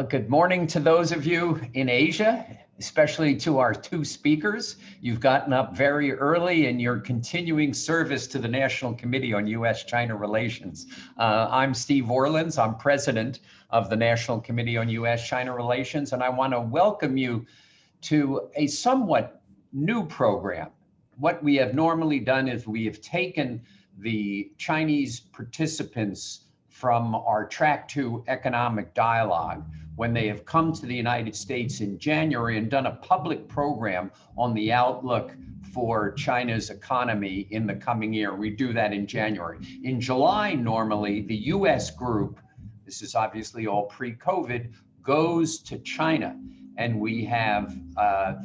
Good morning to those of you in Asia, especially to our two speakers. You've gotten up very early in your continuing service to the National Committee on U.S.-China Relations. I'm Steve Orlins. I'm president of the National Committee on U.S.-China Relations, and I want to welcome you to a somewhat new program. What we have normally done is we have taken the Chinese participants from our Track 2 economic dialogue when they have come to the United States in January and done a public program on the outlook for China's economy in the coming year. We do that in January. In July, normally, the US group, this is obviously all pre-COVID, goes to China. And we have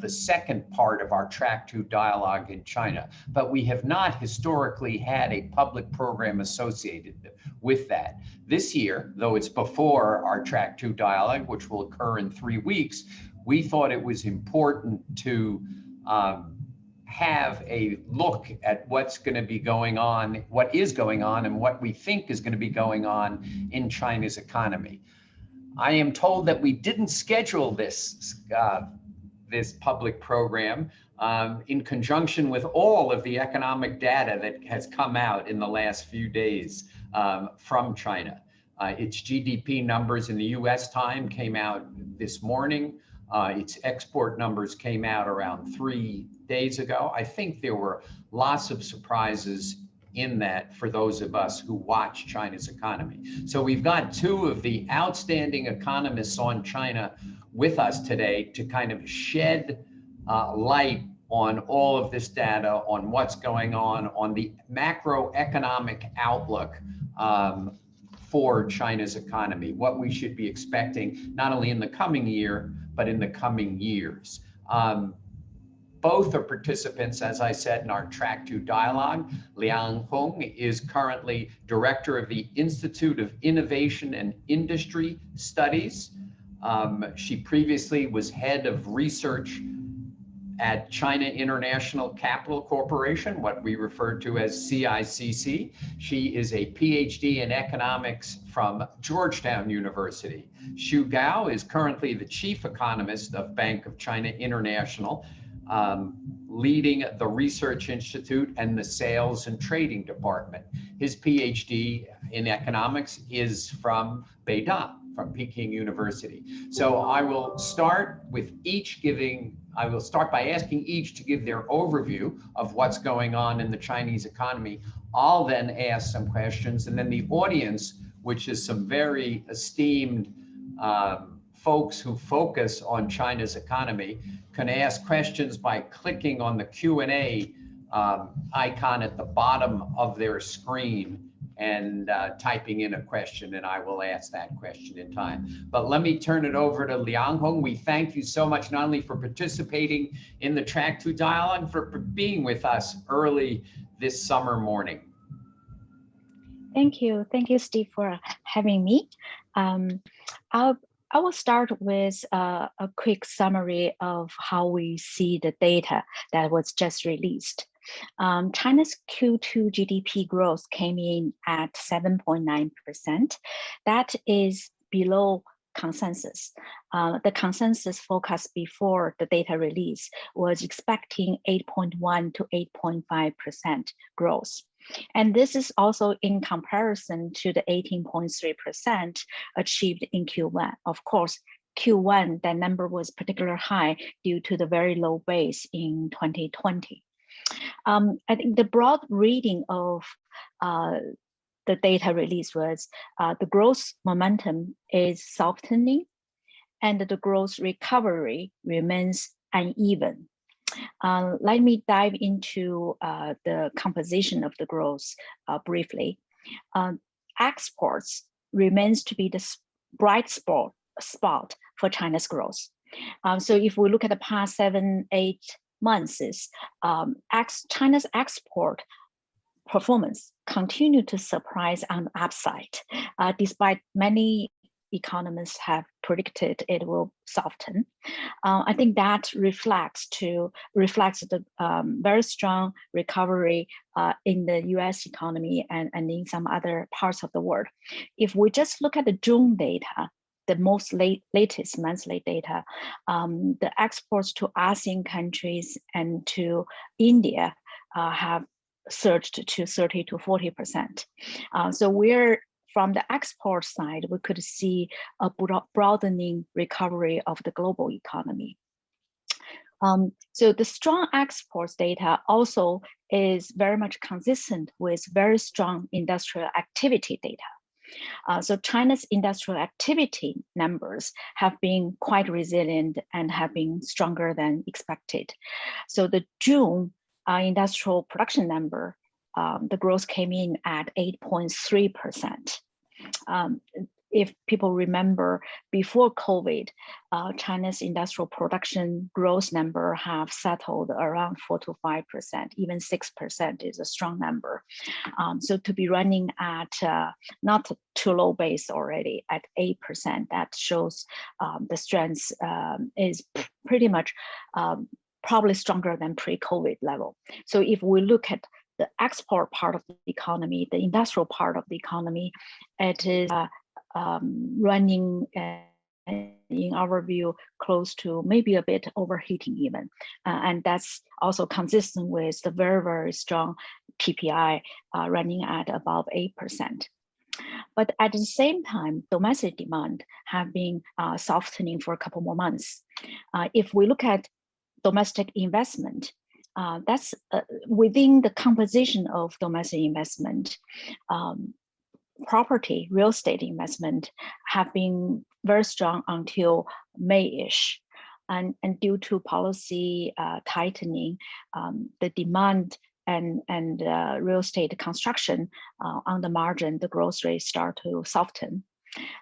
the second part of our Track 2 dialogue in China. But we have not historically had a public program associated with that. This year, though it's before our Track 2 dialogue, which will occur in 3 weeks, we thought it was important to have a look at what's going to be going on, what is going on, and what we think is going to be going on in China's economy. I am told that we didn't schedule this public program in conjunction with all of the economic data that has come out in the last few days from China. Its GDP numbers in the US time came out this morning. Its export numbers came out around 3 days ago. I think there were lots of surprises in that for those of us who watch China's economy. So we've got two of the outstanding economists on China with us today to kind of shed light on all of this data, on what's going on the macroeconomic outlook for China's economy, what we should be expecting, not only in the coming year, but in the coming years. Both are participants, as I said, in our Track 2 dialogue. Liang Hong is currently director of the Institute of Innovation and Industry Studies. She previously was head of research at China International Capital Corporation, what we refer to as CICC. She is a PhD in economics from Georgetown University. Xu Gao is currently the chief economist of Bank of China International, leading the Research Institute and the Sales and Trading Department. His PhD in economics is from Beijing, from Peking University. So I will start by asking each to give their overview of what's going on in the Chinese economy. I'll then ask some questions, and then the audience, which is some very esteemed folks who focus on China's economy, can ask questions by clicking on the Q&A icon at the bottom of their screen and typing in a question, and I will ask that question in time. But let me turn it over to Liang Hong. We thank you so much, not only for participating in the Track 2 dialogue, for being with us early this summer morning. Thank you, Steve, for having me. I will start with a quick summary of how we see the data that was just released. China's Q2 GDP growth came in at 7.9%. That is below consensus. The consensus forecast before the data release was expecting 8.1 to 8.5% growth. And this is also in comparison to the 18.3% achieved in Q1. Of course, Q1, that number was particularly high due to the very low base in 2020. I think the broad reading of the data release was the growth momentum is softening and the growth recovery remains uneven. Let me dive into the composition of the growth briefly. Exports remains to be the bright spot for China's growth. So if we look at the past 7-8 months, China's export performance continued to surprise on the upside, despite many economists have predicted it will soften. I think that reflects the very strong recovery in the US economy and in some other parts of the world. If we just look at the June data, the most latest monthly data, the exports to ASEAN countries and to India have surged to 30 to 40%. So we're from the export side, we could see a broadening recovery of the global economy. So the strong exports data also is very much consistent with very strong industrial activity data. So China's industrial activity numbers have been quite resilient and have been stronger than expected. So the June industrial production number, the growth came in at 8.3%. If people remember, before COVID, China's industrial production growth number have settled around 4 to 5%, even 6% is a strong number. So to be running at not too low base already at 8%, that shows the strength is pretty much probably stronger than pre-COVID level. So if we look at the export part of the economy, the industrial part of the economy, it is running, in our view, close to maybe a bit overheating even. And that's also consistent with the very, very strong PPI running at above 8%. But at the same time, domestic demand have been softening for a couple more months. If we look at domestic investment, that's within the composition of domestic investment, property, real estate investment have been very strong until May-ish. And due to policy tightening, the demand and real estate construction on the margin, the growth rate start to soften.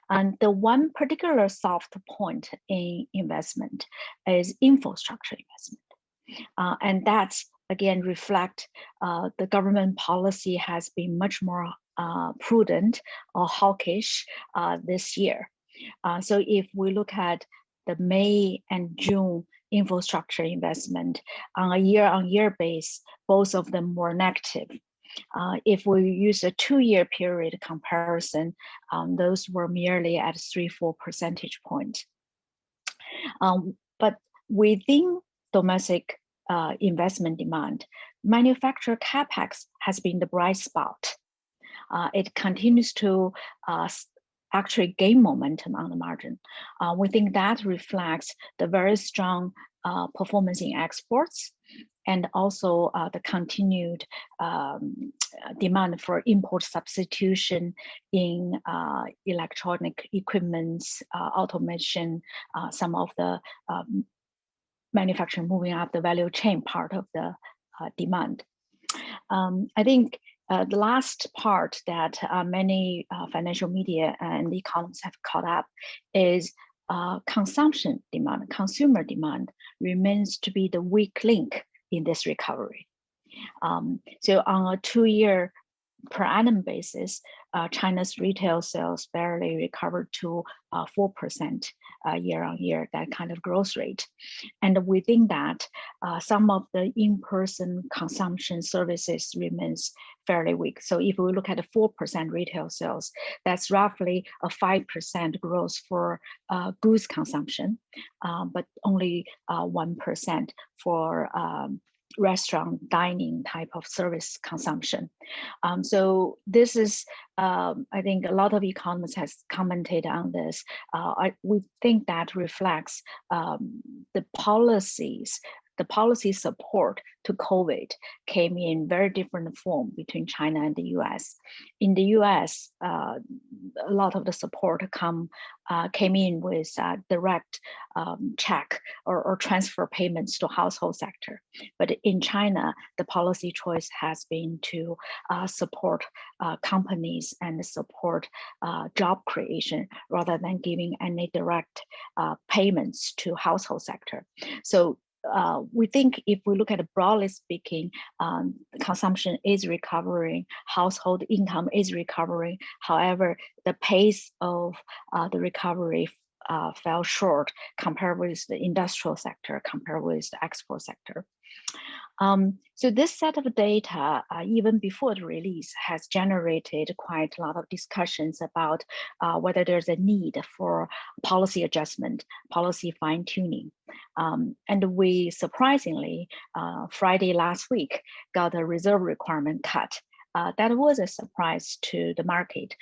And the one particular soft point in investment is infrastructure investment. And that's again reflect the government policy has been much more prudent or hawkish this year. So if we look at the May and June infrastructure investment on a year-on-year base, both of them were negative. If we use a 2-year period comparison, those were merely at 3-4 percentage points. But within domestic investment demand, manufacturer capex has been the bright spot. It continues to actually gain momentum on the margin. We think that reflects the very strong performance in exports and also the continued demand for import substitution in electronic equipments, automation, some of the manufacturing moving up the value chain part of the demand. I think the last part that many financial media and economists have caught up is consumption demand, consumer demand remains to be the weak link in this recovery. So on a 2-year per annum basis, China's retail sales barely recovered to 4% year on year, that kind of growth rate. And within that, some of the in-person consumption services remains fairly weak. So if we look at the 4% retail sales, that's roughly a 5% growth for goods consumption, but only 1% for restaurant dining type of service consumption. So this is, I think a lot of economists has commented on this. We think that reflects the policies, the policy support to COVID came in very different form between China and the US. In the US, a lot of the support came in with direct check or transfer payments to household sector. But in China, the policy choice has been to support companies and support job creation rather than giving any direct payments to household sector. So we think if we look at it broadly speaking, consumption is recovering, household income is recovering. However, the pace of the recovery fell short compared with the industrial sector, compared with the export sector. So this set of data, even before the release, has generated quite a lot of discussions about whether there's a need for policy adjustment, policy fine-tuning. And we surprisingly, Friday last week, got a reserve requirement cut. That was a surprise to the market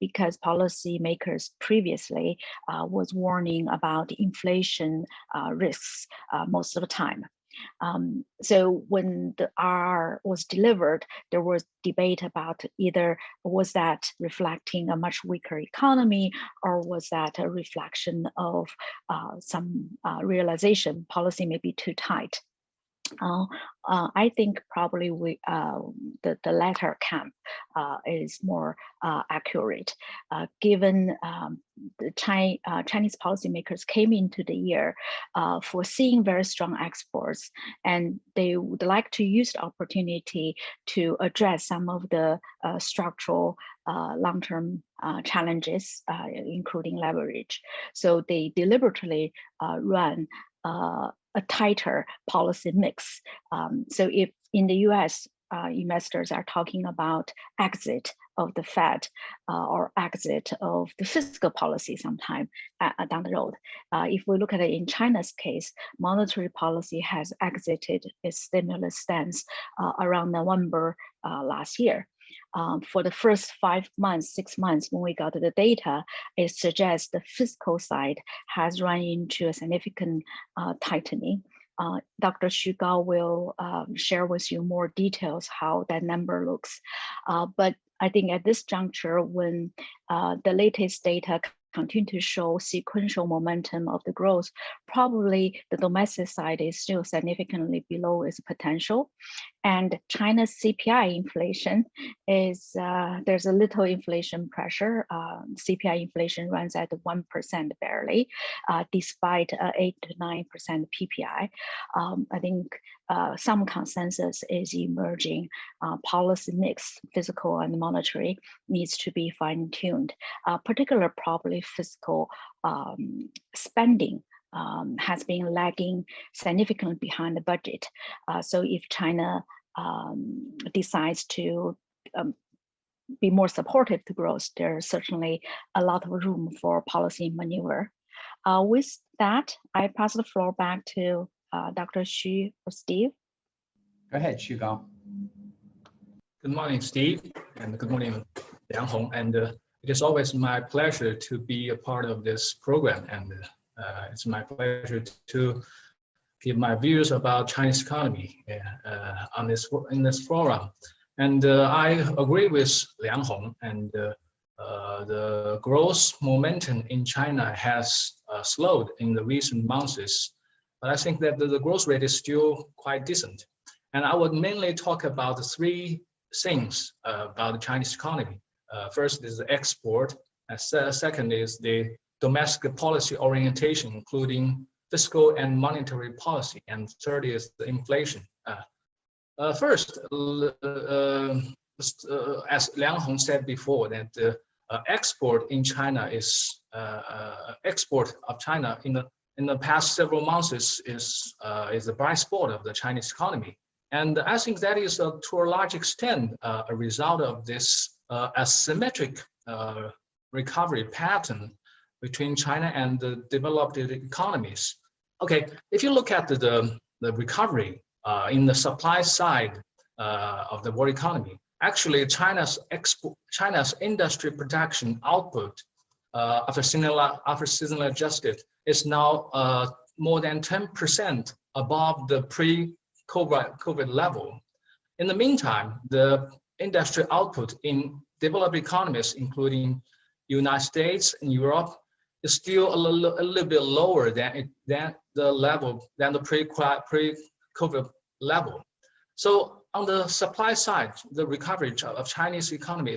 because policymakers previously was warning about inflation risks most of the time. So when the R was delivered, there was debate about either was that reflecting a much weaker economy or was that a reflection of some realization policy may be too tight. I think probably the latter camp is more accurate, given the Chinese policymakers came into the year foreseeing very strong exports, and they would like to use the opportunity to address some of the structural long-term challenges, including leverage. So they deliberately run a tighter policy mix. So if in the US, investors are talking about exit of the Fed or exit of the fiscal policy sometime down the road. If we look at it in China's case, monetary policy has exited its stimulus stance around November last year. For the first 5 months, 6 months, when we got the data, it suggests the fiscal side has run into a significant tightening. Dr. Xu Gao will share with you more details how that number looks. But I think at this juncture, when the latest data continue to show sequential momentum of the growth, probably the domestic side is still significantly below its potential. And China's CPI inflation is, there's a little inflation pressure. CPI inflation runs at 1% barely, despite 8 to 9% PPI. I think some consensus is emerging. Policy mix, fiscal and monetary, needs to be fine-tuned, particularly probably fiscal spending has been lagging significantly behind the budget. So if China decides to be more supportive to growth, there's certainly a lot of room for policy maneuver. With that, I pass the floor back to Dr. Xu or Steve. Go ahead, Xu Gao. Good morning, Steve, and good morning, Liang Hong. And it is always my pleasure to be a part of this program, and it's my pleasure to give my views about Chinese economy in this forum. And I agree with Liang Hong, and the growth momentum in China has slowed in the recent months, but I think that the growth rate is still quite decent. And I would mainly talk about the three things about the Chinese economy. First is the export, and second is the domestic policy orientation, including fiscal and monetary policy, and third is the inflation. First, as Liang Hong said before, that export in China is export of China in the past several months is the bright spot of the Chinese economy. And I think that is to a large extent a result of this asymmetric recovery pattern between China and the developed economies. Okay, if you look at the recovery in the supply side of the world economy, actually China's industry production output after seasonally adjusted is now more than 10% above the pre-COVID level. In the meantime, the industry output in developed economies, including United States and Europe, is still a little bit lower than the pre-COVID level. So on the supply side, the recovery of Chinese economy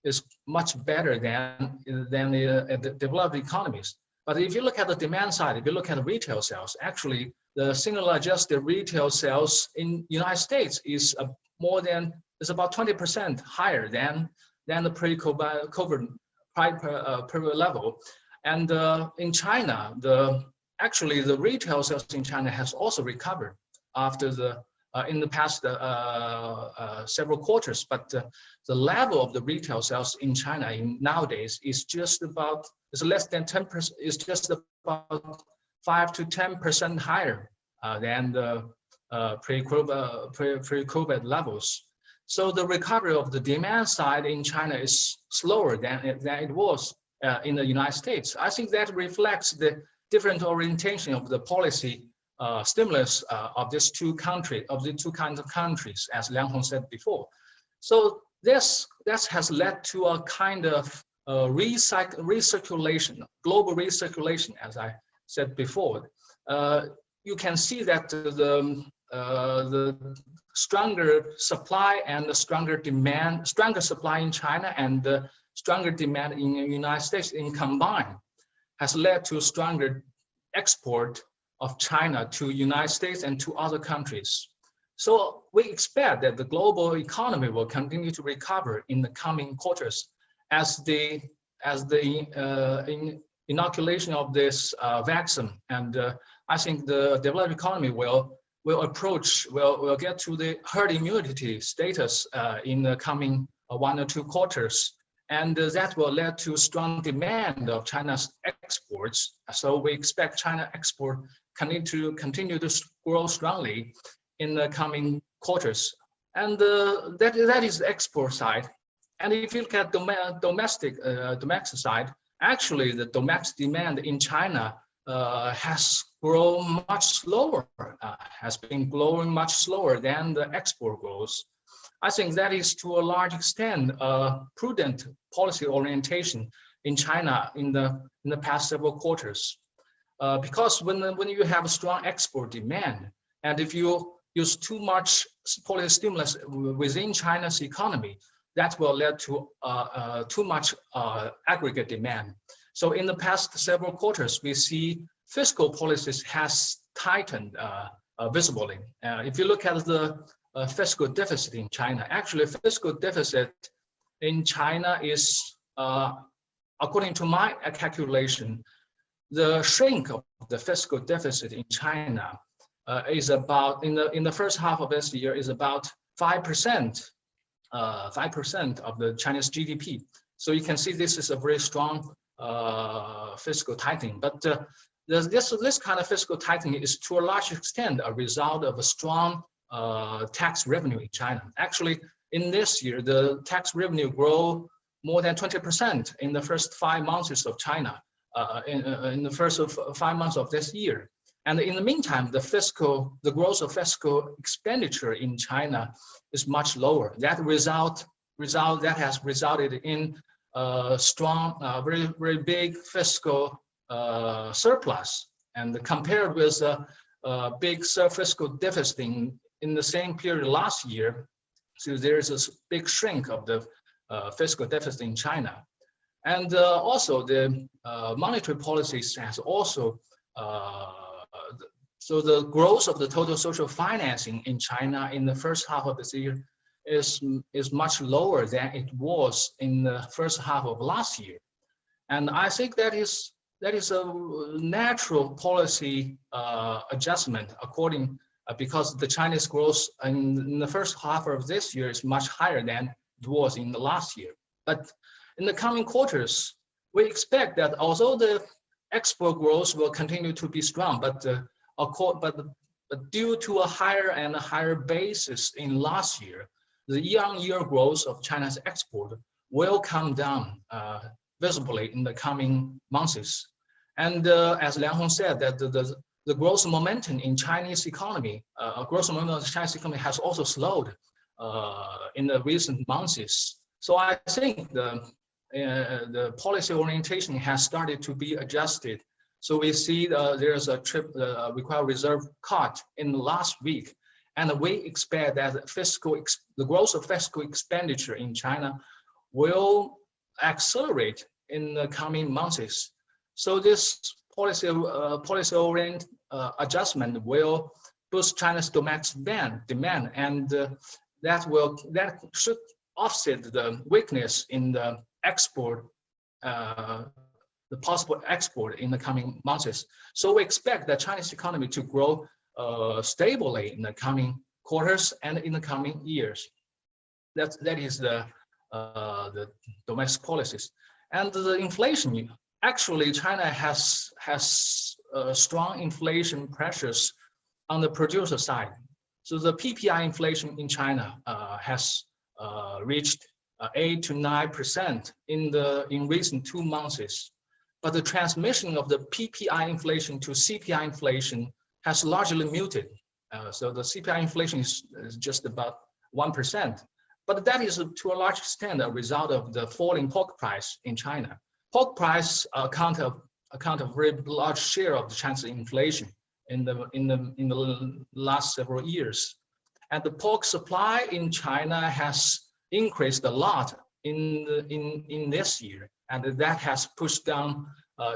is much better than the developed economies. But if you look at the demand side, if you look at the retail sales, actually the single adjusted retail sales in United States is about 20% higher than the pre-COVID level. And in China, actually the retail sales in China has also recovered after in the past several quarters, but the level of the retail sales in China nowadays is just about, is less than 10%, is just about 5 to 10% higher than the pre-COVID levels. So the recovery of the demand side in China is slower than it was in the United States. I think that reflects the different orientation of the policy stimulus of these two countries, of the two kinds of countries, as Liang Hong said before. So that has led to a kind of recirculation, global recirculation, as I said before. You can see that the stronger supply and the stronger demand, stronger supply in China and the stronger demand in the United States in combined has led to stronger export of China to United States and to other countries. So we expect that the global economy will continue to recover in the coming quarters as the inoculation of this vaccine, and I think the developed economy will get to the herd immunity status in the coming 1 or 2 quarters, and that will lead to strong demand of China's exports. So we expect China export continue to grow strongly in the coming quarters, and that is the export side. And if you look at domestic side, actually the domestic demand in China has grown much slower, has been growing much slower than the export growth. I think that is to a large extent prudent policy orientation in China in the past several quarters. Because when you have a strong export demand, and if you use too much policy stimulus within China's economy, that will lead to too much aggregate demand. So in the past several quarters, we see fiscal policies has tightened visibly. If you look at the fiscal deficit in China, actually fiscal deficit in China is, according to my calculation, the shrink of the fiscal deficit in China is about, in the first half of this year, is about 5% of the Chinese GDP. So you can see this is a very strong fiscal tightening. But this kind of fiscal tightening is to a large extent a result of a strong tax revenue in China. Actually, in this year, the tax revenue grew more than 20% in the first 5 months of China, in the first 5 months of this year. And in the meantime, the growth of fiscal expenditure in China is much lower. That has resulted in a strong, very big fiscal surplus. And compared with a big fiscal deficit in the same period last year, so there's a big shrink of the fiscal deficit in China. And also the monetary policies has also, so the growth of the total social financing in China in the first half of this year is much lower than it was in the first half of last year. And I think that is a natural policy adjustment because the Chinese growth in the first half of this year is much higher than it was in the last year. But in the coming quarters, we expect that although the export growth will continue to be strong, but due to a higher and higher basis in last year, the year-on-year growth of China's export will come down visibly in the coming months. And as Liang Hong said, that the growth momentum in Chinese economy, has also slowed in the recent months. So I think the policy orientation has started to be adjusted. So we see there's a required reserve cut in the last week, and we expect that the growth of fiscal expenditure in China will accelerate in the coming months. So this policy orient adjustment will boost China's domestic demand, and that should offset the weakness in the export the possible export in the coming months. So we expect the Chinese economy to grow stably in the coming quarters and in the coming years. That is the domestic policies. And the inflation, actually China has strong inflation pressures on the producer side. So the PPI inflation in China has reached 8 to 9% in recent 2 months. But the transmission of the PPI inflation to CPI inflation has largely muted. So the CPI inflation is just about 1%. But that is to a large extent a result of the falling pork price in China. Pork price account of a very large share of the Chinese inflation in the last several years. And the pork supply in China has increased a lot in this year, and that has pushed down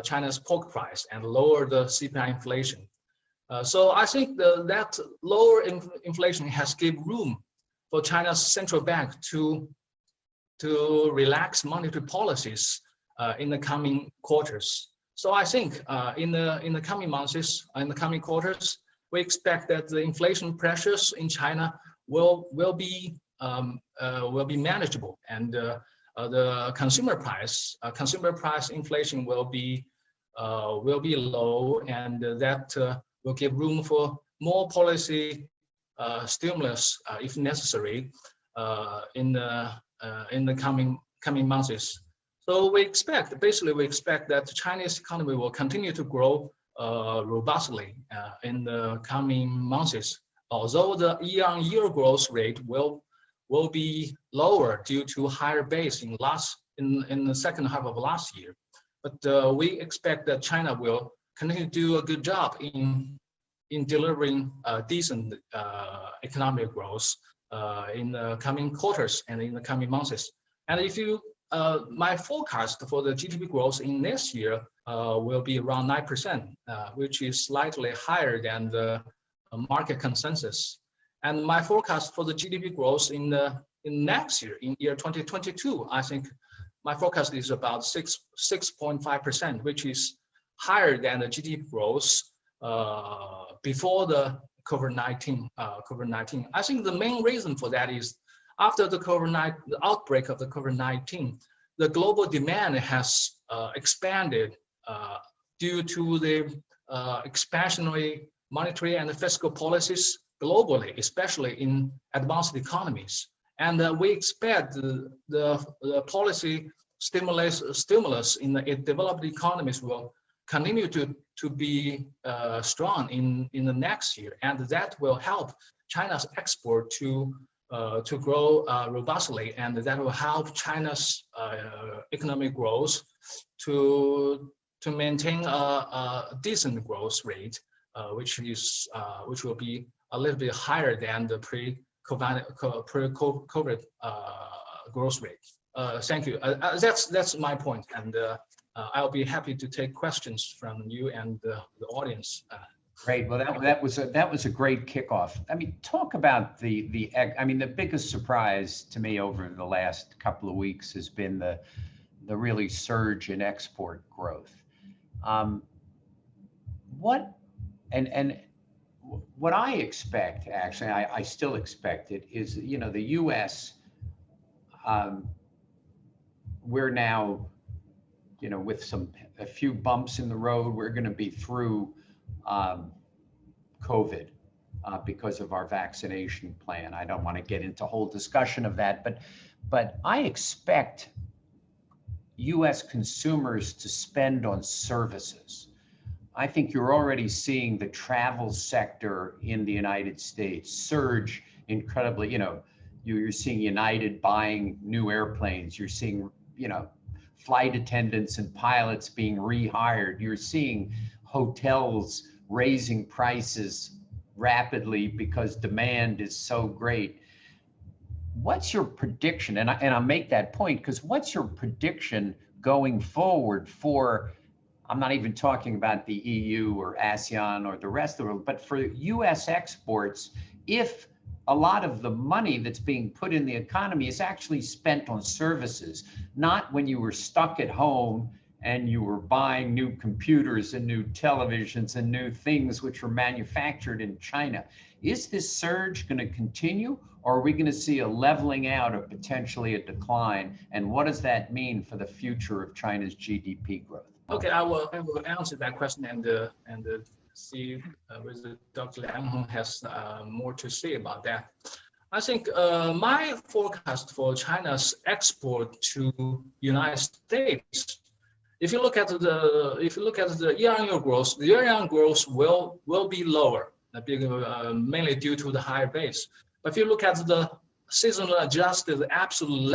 China's pork price and lowered the CPI inflation. So I think that lower inflation has given room for China's central bank to relax monetary policies in the coming quarters. So I think in the coming months, in the coming quarters, we expect that the inflation pressures in China will be manageable, and the consumer price inflation will be low, and that will give room for more policy stimulus if necessary in the coming months. So we expect that the Chinese economy will continue to grow robustly in the coming months, although the year-on-year growth rate will be lower due to higher base in the second half of last year. But we expect that China will continue to do a good job in delivering decent economic growth in the coming quarters and in the coming months. And if you my forecast for the GDP growth in this year will be around 9%, which is slightly higher than the market consensus. And my forecast for the GDP growth in next year, in year 2022, I think my forecast is about 6.5%, which is higher than the GDP growth before the COVID-19. I think the main reason for that is after the outbreak of the COVID-19, the global demand has expanded due to the expansionary monetary and fiscal policies globally, especially in advanced economies. And we expect the policy stimulus in the developed economies will continue to be strong in the next year, and that will help China's export to grow robustly, and that will help China's economic growth to maintain a decent growth rate, which will be a little bit higher than the pre-COVID growth rate. Thank you. That's my point, and I'll be happy to take questions from you and the audience. Great. Well, that was a great kickoff. I mean, talk about the biggest surprise to me over the last couple of weeks has been the really surge in export growth. What I expect, actually, I still expect it, is, the U.S. We're now, with a few bumps in the road, we're going to be through COVID because of our vaccination plan. I don't want to get into a whole discussion of that, but I expect U.S. consumers to spend on services. I think you're already seeing the travel sector in the United States surge incredibly. You're seeing United buying new airplanes. You're seeing, flight attendants and pilots being rehired. You're seeing hotels raising prices rapidly because demand is so great. What's your prediction? And I'll make that point because what's your prediction going forward for, I'm not even talking about the EU or ASEAN or the rest of the world, but for US exports, if a lot of the money that's being put in the economy is actually spent on services, not when you were stuck at home and you were buying new computers and new televisions and new things which were manufactured in China. Is this surge going to continue, or are we going to see a leveling out or potentially a decline? And what does that mean for the future of China's GDP growth? Okay, I will answer that question and see whether Dr. Liang Hong has more to say about that. I think my forecast for China's export to United States, if you look at the year-on-year growth, the year-on-year growth will be lower, mainly due to the higher base. But if you look at the seasonal adjusted absolute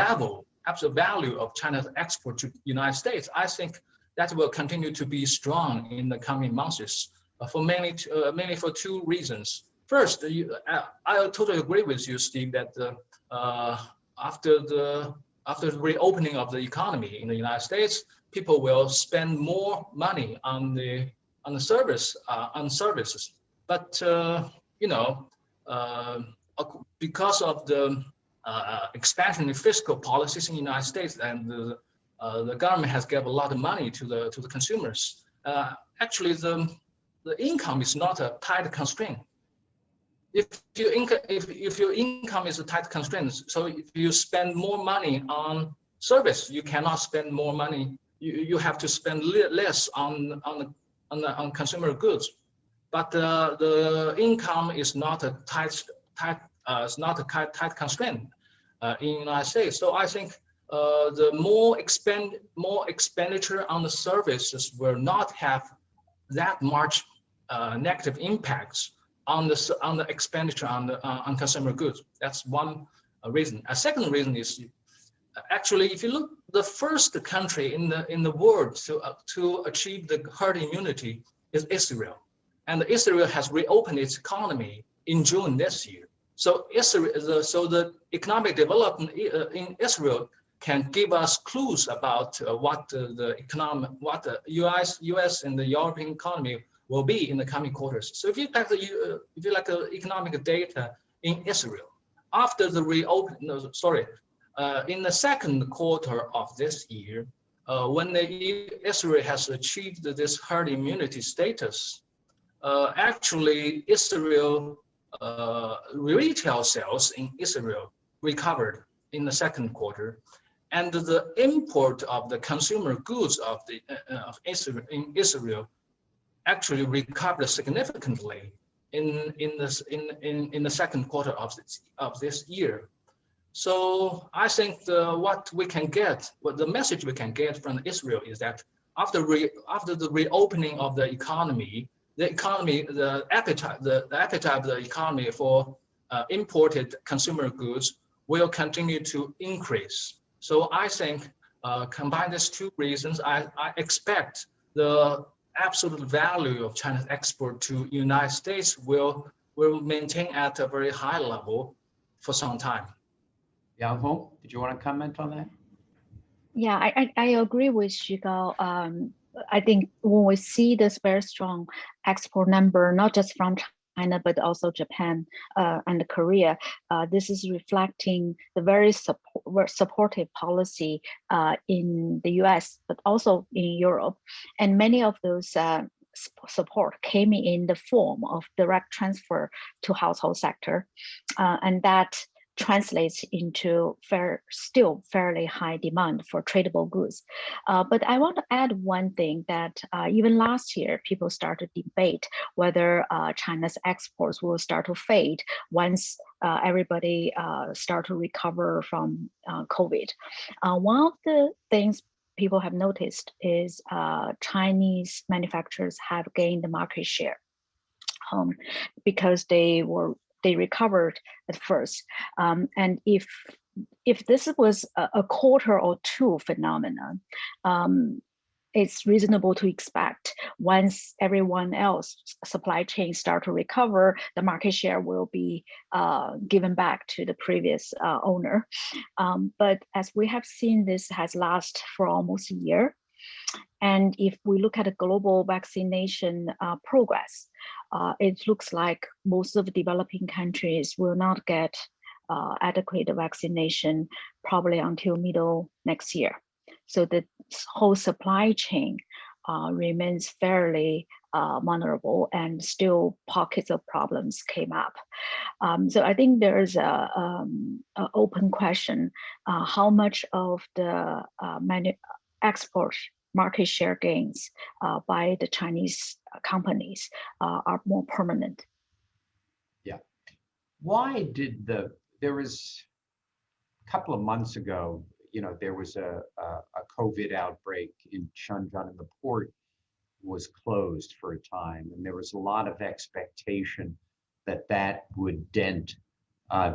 value of China's export to United States, I think that will continue to be strong in the coming months, mainly for two reasons. First, I totally agree with you, Steve, that after the reopening of the economy in the United States, people will spend more money on services. But because of the expansion in fiscal policies in the United States, and the government has given a lot of money to the consumers, actually the income is not a tight constraint. If your income is a tight constraint, so if you spend more money on service, you cannot spend more money. You have to spend less on consumer goods. But the income is not a tight constraint in the United States. So I think the more expenditure on the services will not have that much negative impacts on the expenditure on consumer goods. That's one reason. A second reason is actually, if you look, the first country in the world to achieve the herd immunity is Israel, and Israel has reopened its economy in June this year. So the economic development in Israel can give us clues about what the U.S. and the European economy will be in the coming quarters. So if you like the economic data in Israel, after the in the second quarter of this year, when Israel has achieved this herd immunity status, actually Israel retail sales in Israel recovered in the second quarter, and the import of the consumer goods of Israel actually recovered significantly in the second quarter of this year. So I think the message we can get from Israel is that after the reopening of the economy, the appetite of the economy for imported consumer goods will continue to increase. So I think combine these two reasons, I expect the absolute value of China's export to United States will maintain at a very high level for some time. Liang Hong, did you want to comment on that? Yeah, I agree with Xigao. I think when we see this very strong export number, not just from China, but also Japan and Korea, this is reflecting the very supportive policy in the US, but also in Europe. And many of those support came in the form of direct transfer to household sector. And that translates into still fairly high demand for tradable goods. But I want to add one thing that even last year, people started to debate whether China's exports will start to fade once everybody start to recover from COVID. One of the things people have noticed is Chinese manufacturers have gained the market share because they recovered at first. And if this was a quarter or two phenomenon, it's reasonable to expect once everyone else supply chain start to recover, the market share will be given back to the previous owner. But as we have seen, this has lasted for almost a year. And if we look at the global vaccination progress, it looks like most of the developing countries will not get adequate vaccination probably until middle next year. So the whole supply chain remains fairly vulnerable, and still pockets of problems came up. So I think there's a open question: how much of the export market share gains by the Chinese companies are more permanent? Yeah. Why did there was a couple of months ago, there was a COVID outbreak in Shenzhen, and the port was closed for a time, and there was a lot of expectation that would dent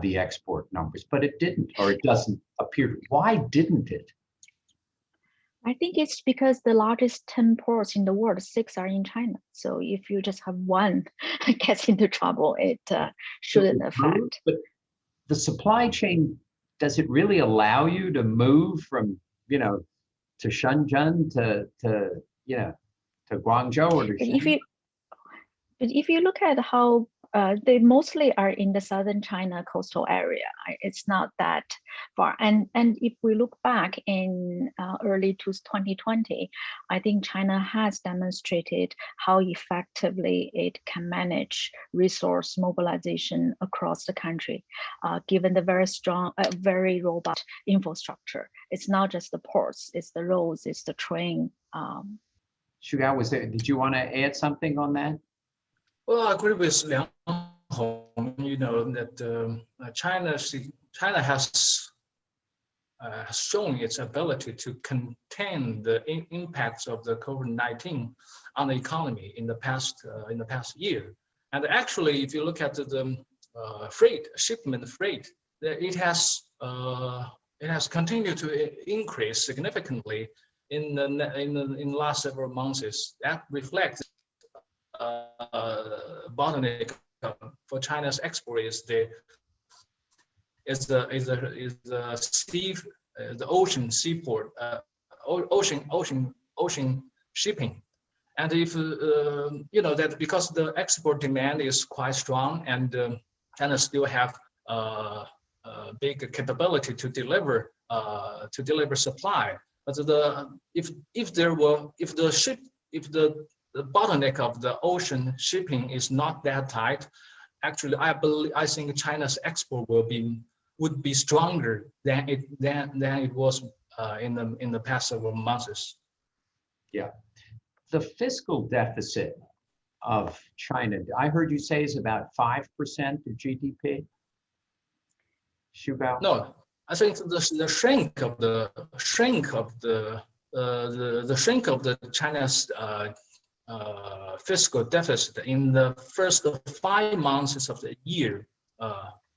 the export numbers, but it didn't, or it doesn't appear. Why didn't it? I think it's because the largest 10 ports in the world, 6 are in China. So if you just have one gets into trouble, it shouldn't affect. But the supply chain, does it really allow you to move from, to Shenzhen to Guangzhou or to Shanghai? But if you look at how they mostly are in the southern China coastal area, it's not that far. And if we look back in early 2020, I think China has demonstrated how effectively it can manage resource mobilization across the country, given the very strong, very robust infrastructure. It's not just the ports, it's the roads, it's the train. Xu, did you want to add something on that? Well, I agree with Liang Hong. That China has shown its ability to contain the impacts of the COVID-19 on the economy in the past year. And actually, if you look at the shipment freight, it has continued to increase significantly in the last several months. That reflects bottleneck for China's export is the ocean seaport, ocean shipping. And if that because the export demand is quite strong, and China still have a big capability to deliver supply. But if the bottleneck of the ocean shipping is not that tight, actually, I think China's export would be stronger than it was in the past several months. Yeah, the fiscal deficit of China, I heard you say, is about 5% of GDP. Xu? No, I think the shrink of the China's fiscal deficit in the first 5 months of the year,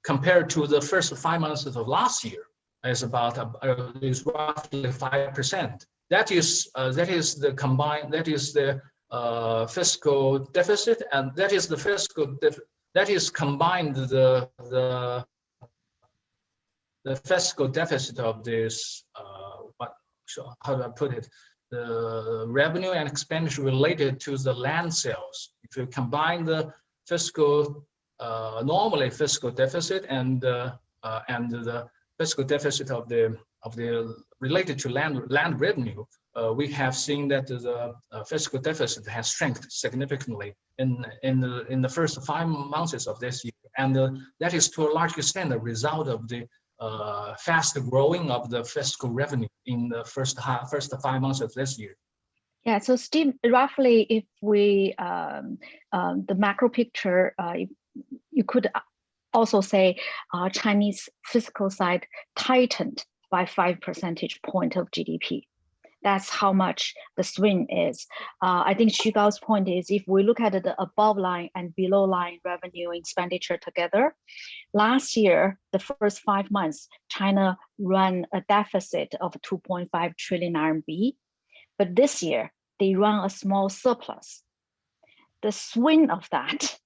compared to the first 5 months of last year, is roughly 5%. That is the combined. That is the fiscal deficit, and that is combined the fiscal deficit of this. How do I put it? The revenue and expenditure related to the land sales. If you combine the normally fiscal deficit and the fiscal deficit of the related to land revenue, we have seen that the fiscal deficit has shrunk significantly in the first 5 months of this year, and that is to a large extent a result of the fast growing of the fiscal revenue in the first 5 months of this year. Yeah, so Steve, roughly, if we the macro picture, you could also say Chinese fiscal side tightened by 5 percentage points of GDP. That's how much the swing is. I think Xu Gao's point is, if we look at the above line and below line revenue expenditure together, last year, the first 5 months, China ran a deficit of 2.5 trillion RMB, but this year they run a small surplus. The swing of that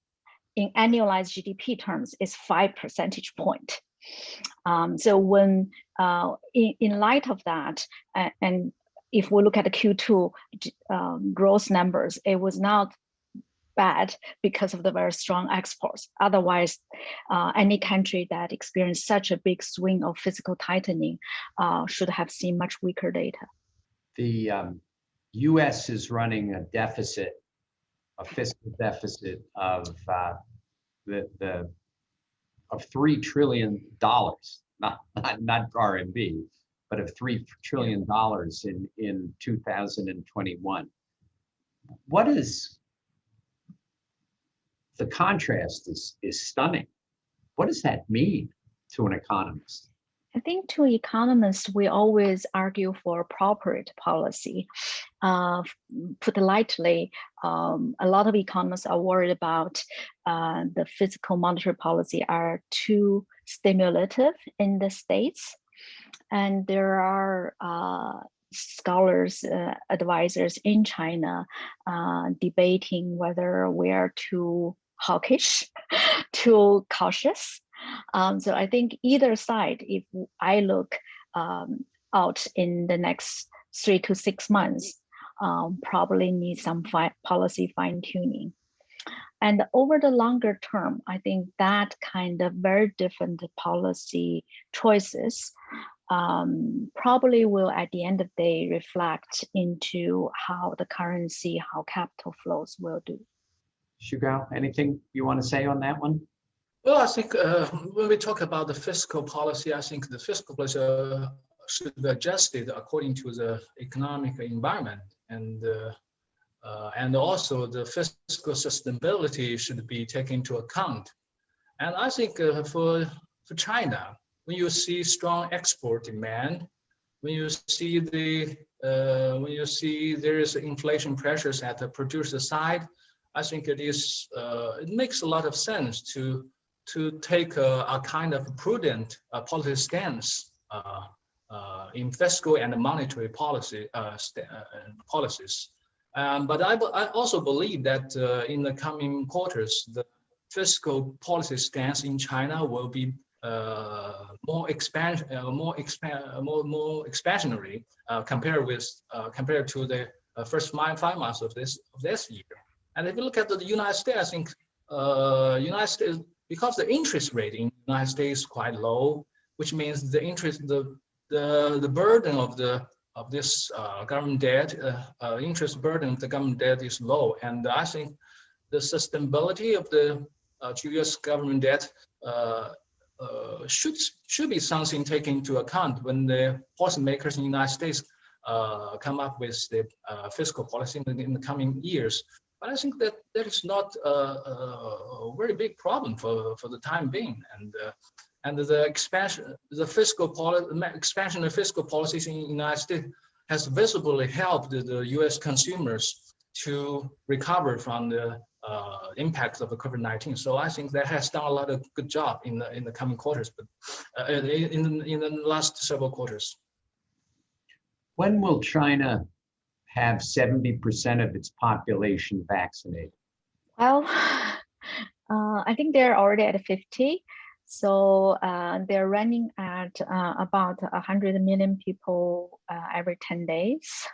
in annualized GDP terms is 5 percentage points. So when in light of that, and if we look at the Q2 growth numbers, it was not bad because of the very strong exports. Otherwise, any country that experienced such a big swing of fiscal tightening should have seen much weaker data. The U.S. is running a deficit, a fiscal deficit of of $3 trillion, not RMB, but of $3 trillion in 2021. What is the contrast is stunning. What does that mean to an economist? I think to economists, we always argue for appropriate policy. Put lightly, a lot of economists are worried about the fiscal monetary policy are too stimulative in the States. And there are scholars, advisors in China debating whether we are too hawkish, too cautious. So I think either side, if I look out in the next 3 to 6 months, probably need some policy fine-tuning. And over the longer term, I think that kind of very different policy choices probably will at the end of the day reflect into how the currency, how capital flows will do. Shugao, anything you want to say on that one? Well, I think when we talk about the fiscal policy, I think the fiscal policy should be adjusted according to the economic environment, and also the fiscal sustainability should be taken into account. And I think for China, when you see strong export demand, when you see there is inflation pressures at the producer side, I think it makes a lot of sense to take a kind of prudent policy stance in fiscal and monetary policies. But I also believe that in the coming quarters, the fiscal policy stance in China will be more expansionary compared to the first 5 months of this year. And if you look at the United States, I think United States, because the interest rate in the United States is quite low, which means the burden of this government debt, interest burden of the government debt is low, and I think the sustainability of the U.S. government debt should be something taken into account when the policymakers in the United States come up with the fiscal policy in the coming years. But I think that is not a very big problem for the time being, and the expansion of fiscal policies in the United States has visibly helped the U.S. consumers to recover from the impacts of the COVID-19. So I think that has done a lot of good job in the coming quarters, but in the last several quarters. When will China have 70% of its population vaccinated? Well, I think they're already at 50. So they're running at about 100 million people every 10 days.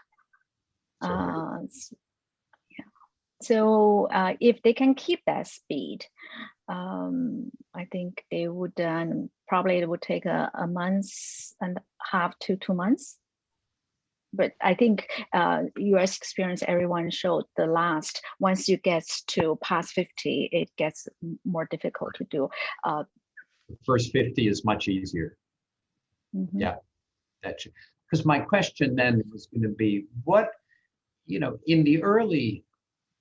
So if they can keep that speed, I think they would probably it would take a month and a half to 2 months. But I think U.S. experience, everyone showed once you get to past 50, it gets more difficult to do. The first 50 is much easier. Mm-hmm. Yeah, that's because my question then was going to be what, in the early,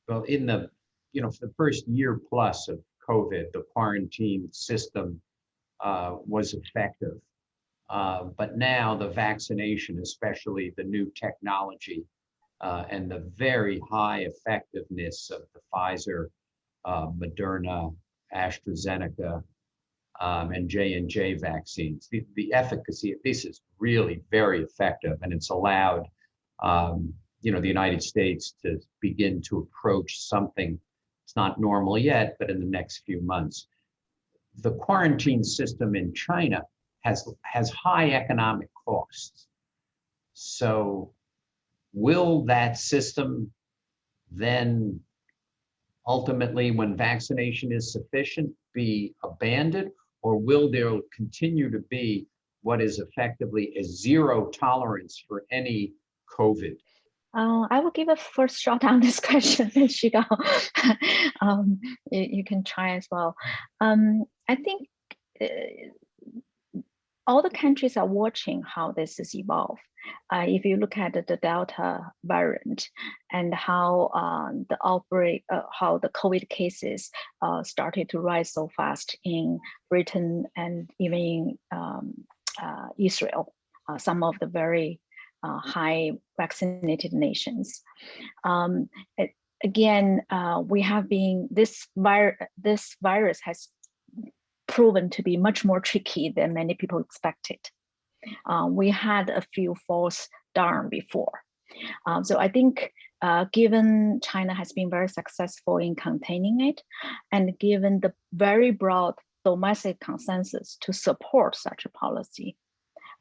for the first year plus of COVID, the quarantine system was effective. But now the vaccination, especially the new technology and the very high effectiveness of the Pfizer, Moderna, AstraZeneca, and J&J vaccines, the efficacy of this is really very effective, and it's allowed the United States to begin to approach something. It's not normal yet, but in the next few months. The quarantine system in China has high economic costs. So will that system then ultimately, when vaccination is sufficient, be abandoned, or will there continue to be what is effectively a zero tolerance for any COVID? I will give a first shot on this question, Shiga. You can try as well. I think all the countries are watching how this is evolve. If you look at the Delta variant and how the outbreak, how the COVID cases started to rise so fast in Britain and even in Israel, some of the very high vaccinated nations. Again, we have been, this virus has proven to be much more tricky than many people expected. We had a few falls down before. So I think given China has been very successful in containing it, and given the very broad domestic consensus to support such a policy,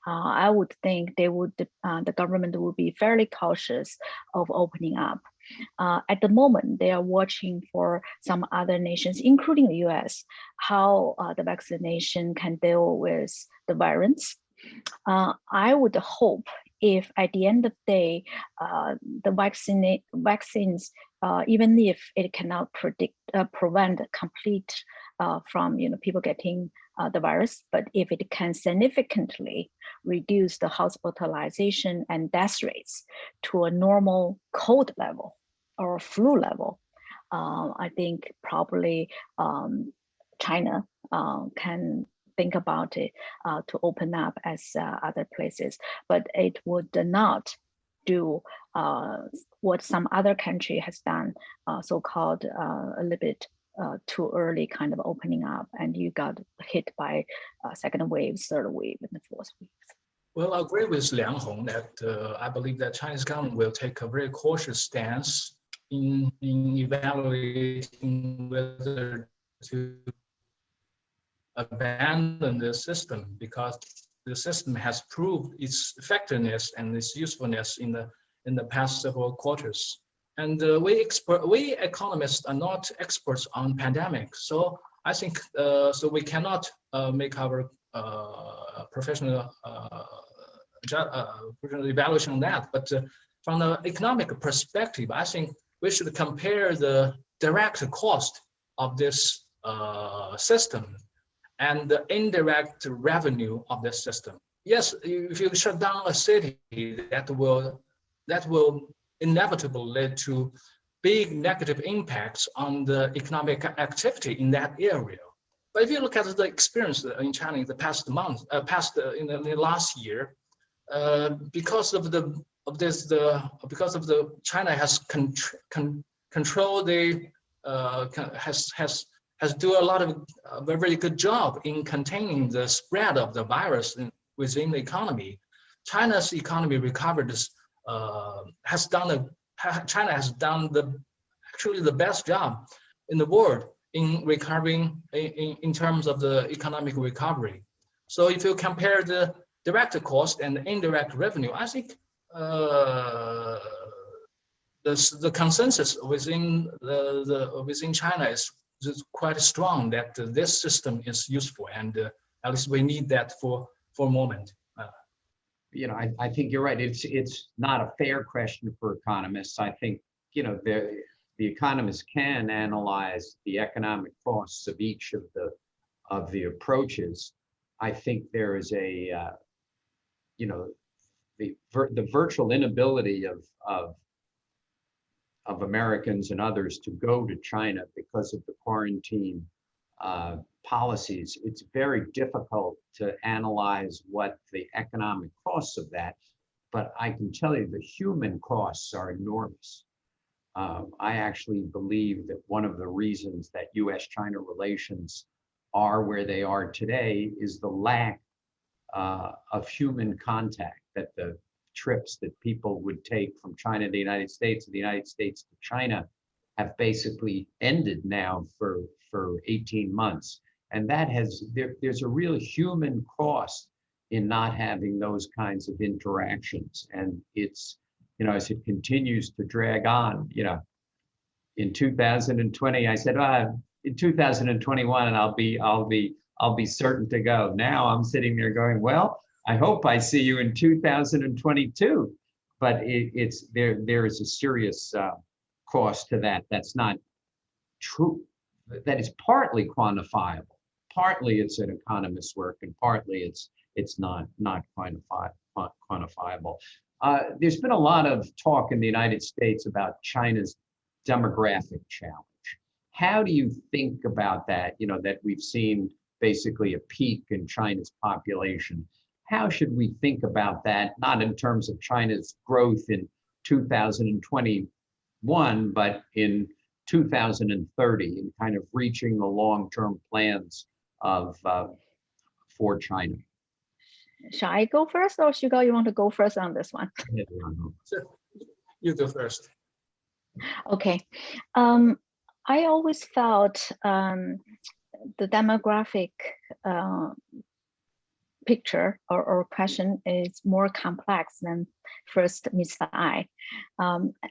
I would think they would, the government would be fairly cautious of opening up. At the moment, they are watching for some other nations, including the US, how the vaccination can deal with the variants. I would hope if at the end of the day, the vaccines, even if it cannot prevent complete from people getting the virus, but if it can significantly reduce the hospitalization and death rates to a normal cold level or flu level, I think probably China can think about it to open up as other places, but it would not do what some other country has done, so-called a little bit too early kind of opening up, and you got hit by second wave, third wave, and the fourth wave. Well, I agree with Liang Hong that I believe that Chinese government will take a very cautious stance in evaluating whether to abandon the system, because the system has proved its effectiveness and its usefulness in the past several quarters. And we economists are not experts on pandemic, so I think so we cannot make our professional evaluation on that. But from the economic perspective, I think we should compare the direct cost of this system and the indirect revenue of this system. Yes, if you shut down a city, that will inevitably lead to big negative impacts on the economic activity in that area. But if you look at the experience in China in the past month, in the last year, because of China has controlled the has do a lot of very good job in containing the spread of the virus within the economy. China's economy recovered. China has done actually the best job in the world in recovering in terms of the economic recovery. So if you compare the direct cost and the indirect revenue, I think the consensus within within China is quite strong that this system is useful, and at least we need that for a moment. I think you're right. It's not a fair question for economists. I think the economists can analyze the economic costs of each of the approaches. I think there is a the virtual inability of Americans and others to go to China because of the quarantine policies. It's very difficult to analyze what the economic costs of that, but I can tell you the human costs are enormous. I actually believe that one of the reasons that US-China relations are where they are today is the lack of human contact, that the trips that people would take from China to the United States and the United States to China have basically ended now for 18 months. And that there's a real human cost in not having those kinds of interactions. And it's, as it continues to drag on, in 2020, I said, in 2021, and I'll be certain to go. Now I'm sitting there going, well, I hope I see you in 2022. but it's there. There is a serious cost to that. That's not true. That is partly quantifiable. Partly it's an economist's work, and partly it's not quantifiable. There's been a lot of talk in the United States about China's demographic challenge. How do you think about that? You know, that we've seen basically a peak in China's population. How should we think about that, not in terms of China's growth in 2021, but in 2030, and kind of reaching the long-term plans of for China? Shall I go first, or Shugo, you want to go first on this one? You go first. Okay. I always felt the demographic picture or question is more complex than first meets the eye.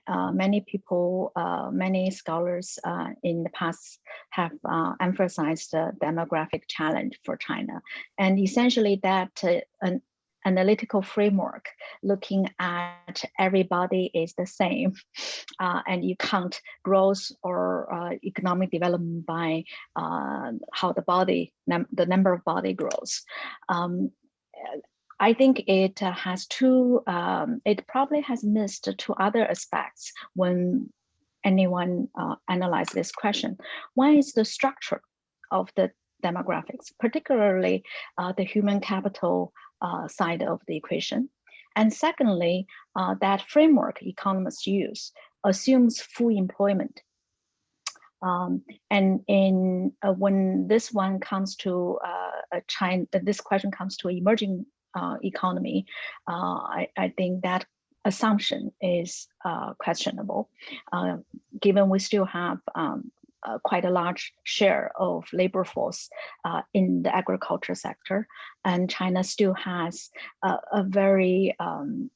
Many people, many scholars in the past have emphasized the demographic challenge for China, and essentially that an analytical framework looking at everybody is the same, and you count growth or economic development by how the number of body grows. I think it has it probably has missed two other aspects when anyone analyzes this question. One is the structure of the demographics, particularly the human capital side of the equation. And secondly, that framework economists use assumes full employment. And when this one comes to China, this question comes to emerging economy, I think that assumption is questionable, given we still have quite a large share of labor force in the agriculture sector, and China still has a very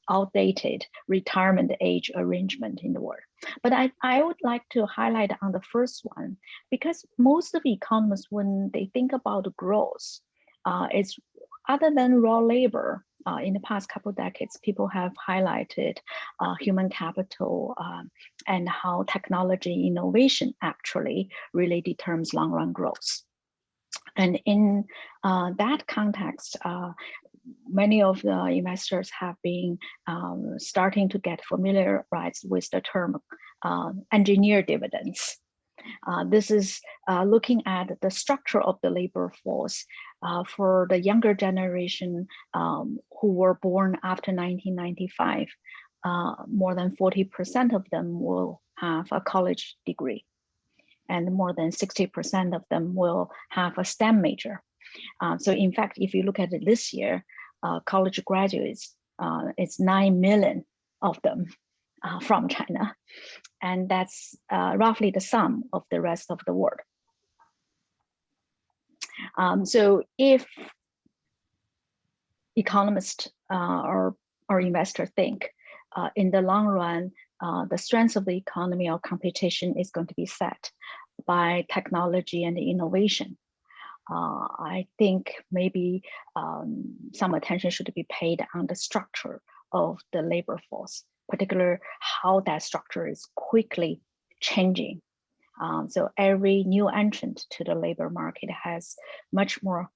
outdated retirement age arrangement in the world. But I would like to highlight on the first one, because most of the economists, when they think about growth, it's other than raw labor. In the past couple of decades, people have highlighted human capital and how technology innovation actually really determines long-run growth. And in that context, many of the investors have been starting to get familiarized with the term engineer dividends. This is looking at the structure of the labor force for the younger generation who were born after 1995. More than 40% of them will have a college degree, and more than 60% of them will have a STEM major. So in fact, if you look at it this year, college graduates, it's 9 million of them from China. And that's roughly the sum of the rest of the world. So if economists or investors think in the long run, the strength of the economy or competition is going to be set by technology and innovation, I think maybe some attention should be paid on the structure of the labor force, particularly how that structure is quickly changing. So every new entrant to the labor market has much more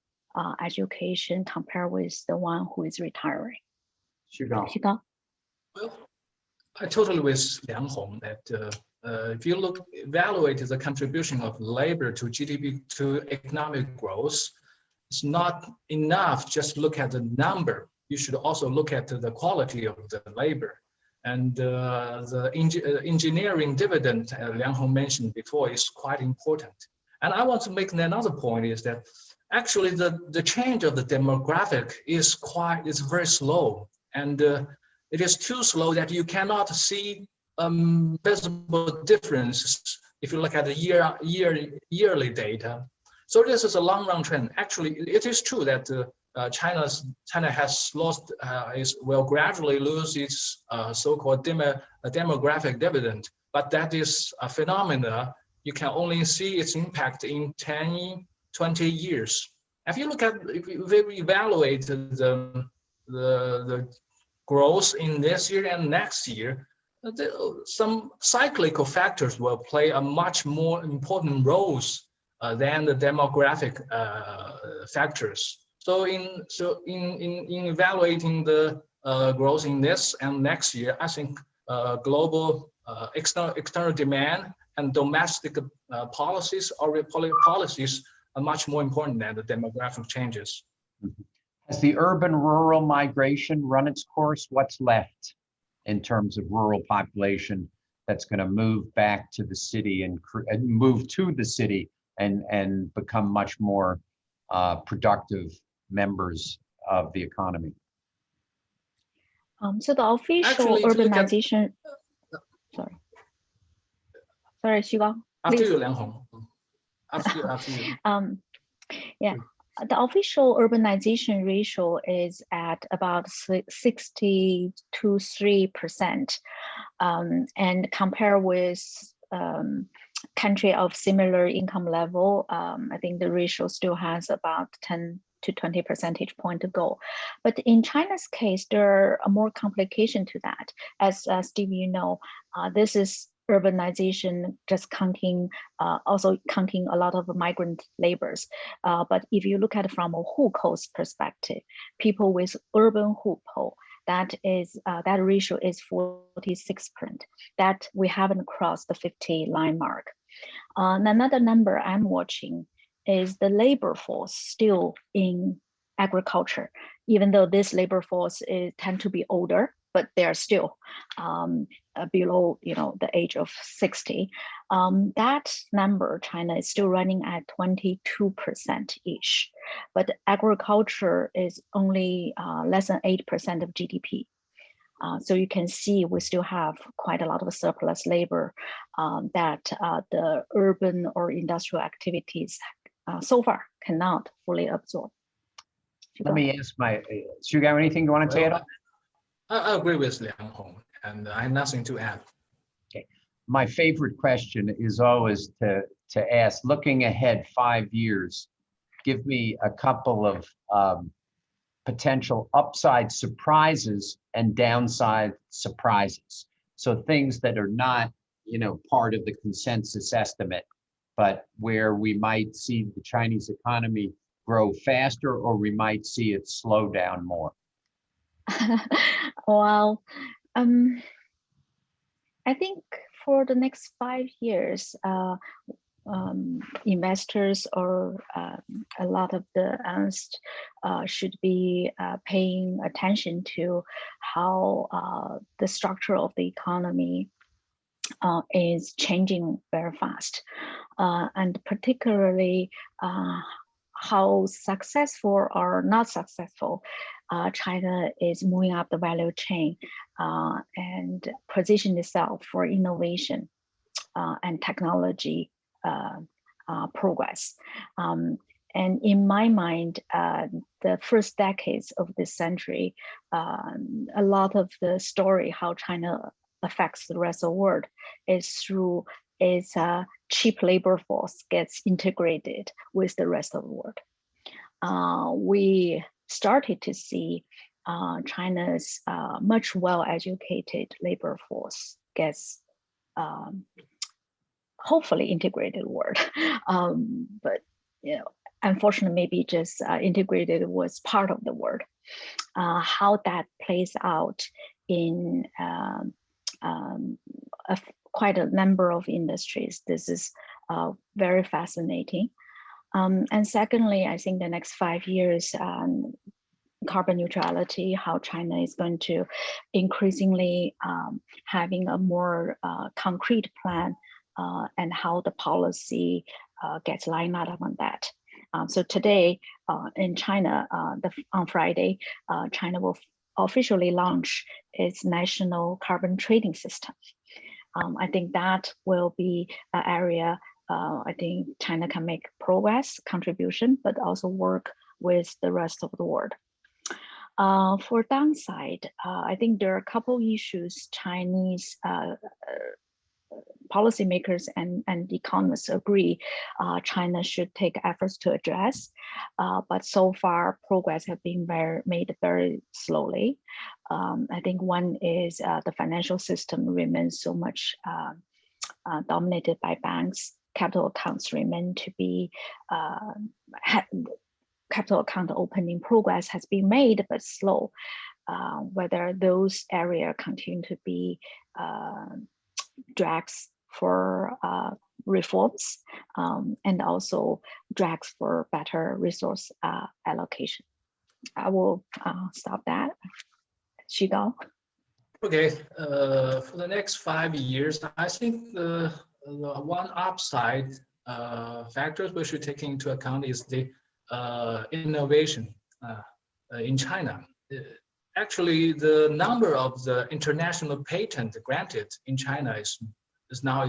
education compared with the one who is retiring. Shugo. Well, I totally with Liang Hong that if you evaluate the contribution of labor to GDP, to economic growth, it's not enough just look at the number. You should also look at the quality of the labor. And the engineering dividend, Liang Hong mentioned before, is quite important. And I want to make another point is that actually the change of the demographic is very slow. And it is too slow that you cannot see visible differences if you look at the yearly data. So this is a long run trend. Actually, it is true that China has lost, will gradually lose its so-called demographic dividend, but that is a phenomena. You can only see its impact in 10, 20 years. If you evaluate the growth in this year and next year, some cyclical factors will play a much more important roles than the demographic factors. So in evaluating the growth in this and next year, I think global external demand and domestic policies or policies are much more important than the demographic changes. Has the urban-rural migration run its course? What's left in terms of rural population that's going to move back to the city and move to the city and become much more productive members of the economy? So the official urbanization. Sorry, Xu Gang. After you, Liang Hong. After you. Yeah. The official urbanization ratio is at about 63%, and compare with country of similar income level, I think the ratio still has about 10 to 20 percentage point to go. But in China's case, there are more complication to that. As Steve, you know, this is urbanization just counting, also counting a lot of migrant laborers. But if you look at it from a hukou perspective, people with urban hukou, that ratio is 46%. That we haven't crossed the 50 line mark. Another number I'm watching is the labor force still in agriculture, even though this labor force tend to be older, but they're still below, the age of 60. That number, China is still running at 22%-ish, but agriculture is only less than 8% of GDP. So you can see we still have quite a lot of surplus labor that the urban or industrial activities so far cannot fully absorb. Let me ask Xu Gang, anything you want to add? I agree with Liang Hong, and I have nothing to add. Okay. My favorite question is always to ask, looking ahead 5 years, give me a couple of potential upside surprises and downside surprises. So things that are not, part of the consensus estimate, but where we might see the Chinese economy grow faster or we might see it slow down more. Well, I think for the next 5 years, investors or a lot of the analysts should be paying attention to how the structure of the economy is changing very fast, and particularly how successful or not successful China is moving up the value chain and position itself for innovation and technology progress. And in my mind, the first decades of this century, a lot of the story how China affects the rest of the world is through its cheap labor force gets integrated with the rest of the world. We started to see China's much well-educated labor force gets hopefully integrated world, but unfortunately, maybe just integrated was part of the word. How that plays out in quite a number of industries, this is very fascinating. And secondly, I think the next 5 years, carbon neutrality, how China is going to increasingly having a more concrete plan, and how the policy gets lined up on that. So today in China, on Friday, China will officially launch its national carbon trading system. I think that will be an area I think China can make progress, contribution, but also work with the rest of the world. For downside, I think there are a couple issues Chinese policymakers and economists agree China should take efforts to address, but so far progress have been made very slowly. I think one is the financial system remains so much dominated by banks. Capital accounts remain to be capital account opening progress has been made, but slow. Whether those areas continue to be drags for reforms and also drags for better resource allocation. I will stop that. Xigao. Okay, for the next 5 years, I think the one upside factors we should take into account is the innovation in China. Actually, the number of the international patent granted in China is now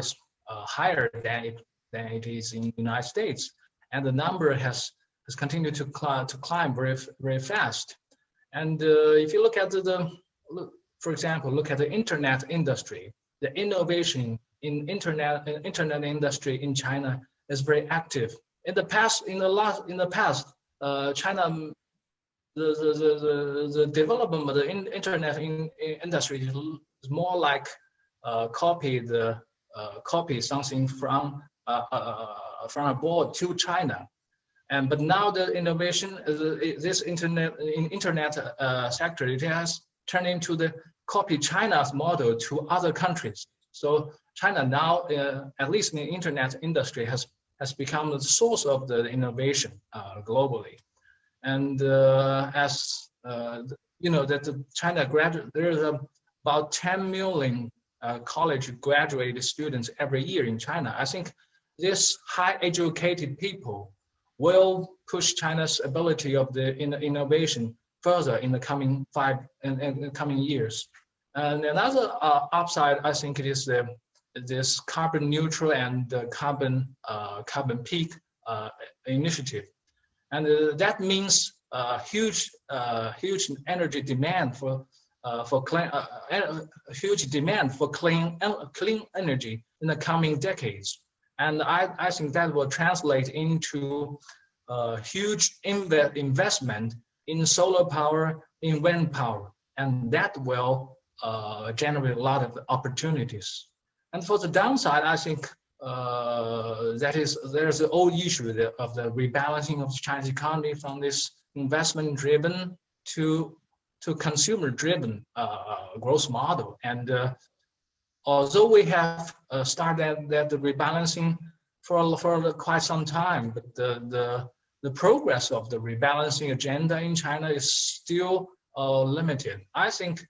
higher than it is in the United States, and the number has continued to climb very fast. And if you look at for example, look at the internet industry. The innovation in internet industry in China is very active. In the past, China, the development of the internet industry is more like copy something from abroad to China. But now the innovation, this internet sector, it has turned into the copy China's model to other countries. So China now, at least in the internet industry, has become the source of the innovation globally. And as you know, that China there's about 10 million college graduated students every year in China. I think these high educated people will push China's ability of the innovation further in the coming coming years. And another upside, I think, it is this carbon neutral and carbon peak initiative, and that means huge energy demand for huge demand for clean energy in the coming decades. And I think that will translate into huge investment in solar power, in wind power, and that will generate a lot of opportunities. And for the downside, I think there's the old issue of the rebalancing of the Chinese economy from this investment-driven to consumer-driven growth model. And although we have started that rebalancing for quite some time, but the progress of the rebalancing agenda in China is still limited. I think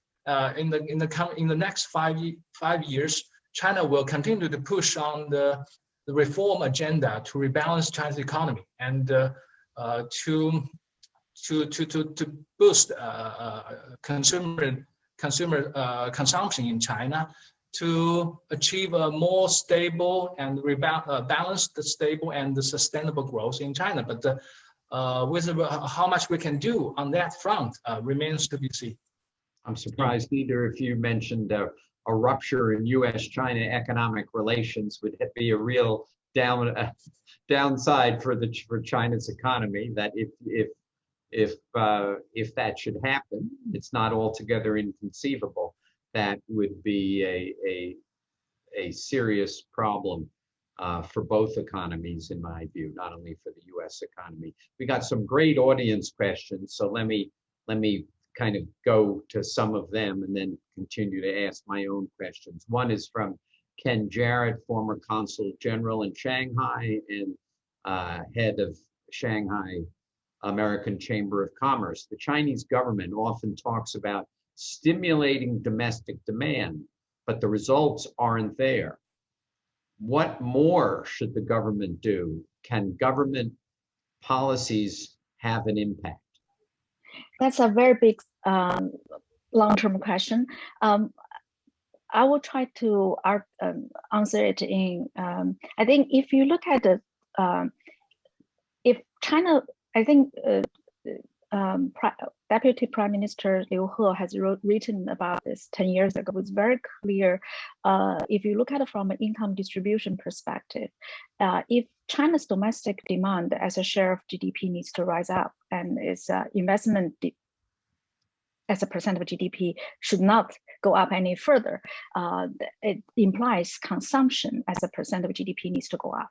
in the next 5 years, China will continue to push on the reform agenda to rebalance China's economy and to boost consumer consumption in China, to achieve a more stable and balanced, stable and sustainable growth in China. But with how much we can do on that front remains to be seen. I'm surprised neither of you mentioned a rupture in U.S.-China economic relations would be a real downside for China's economy. That if that should happen, it's not altogether inconceivable. That would be a serious problem for both economies, in my view, not only for the U.S. economy. We got some great audience questions, so let me kind of go to some of them and then continue to ask my own questions. One is from Ken Jarrett, former consul general in Shanghai and head of Shanghai American Chamber of Commerce. The Chinese government often talks about stimulating domestic demand, but the results aren't there. What more should the government do? Can government policies have an impact? That's a very big long-term question. I will try to answer it in, I think if you look at if China, I think Deputy Prime Minister Liu He has written about this 10 years ago. It's very clear. If you look at it from an income distribution perspective, if China's domestic demand as a share of GDP needs to rise up, and its investment as a percent of GDP should not go up any further, it implies consumption as a percent of GDP needs to go up.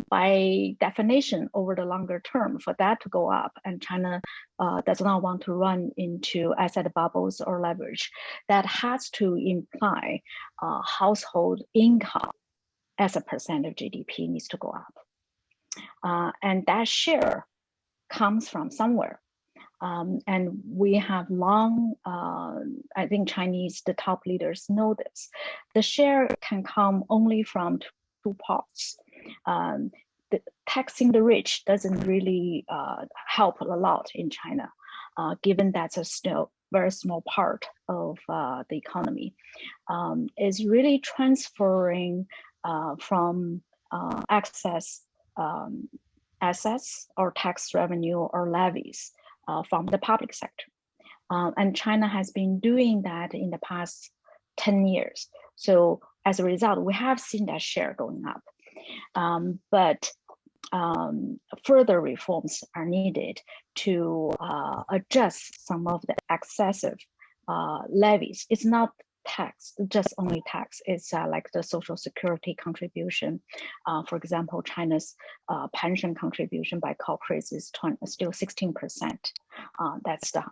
By definition, over the longer term, for that to go up, and China does not want to run into asset bubbles or leverage, that has to imply household income as a percent of GDP needs to go up. And that share comes from somewhere. And we have long, I think the top leaders know this. The share can come only from two parts. Taxing the rich doesn't really help a lot in China, given that's a still very small part of the economy. It's really transferring from excess assets or tax revenue or levies from the public sector. And China has been doing that in the past 10 years. So as a result, we have seen that share going up. But further reforms are needed to adjust some of the excessive levies. It's not tax, just only tax. It's like the social security contribution. For example, China's pension contribution by corporates is still 16%. That's the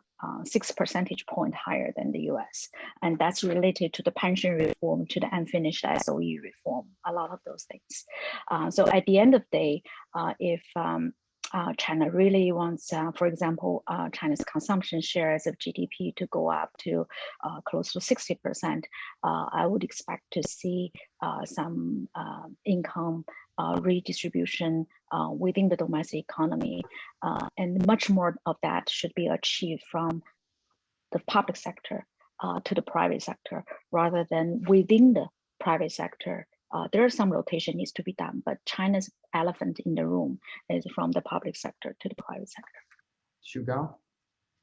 6 percentage point higher than the US. And that's related to the pension reform, to the unfinished SOE reform, a lot of those things. So at the end of the day, if China really wants, for example, China's consumption shares of GDP to go up to close to 60%, I would expect to see some income redistribution within the domestic economy. And much more of that should be achieved from the public sector to the private sector, rather than within the private sector. There is some rotation needs to be done, but China's elephant in the room is from the public sector to the private sector. Shugo?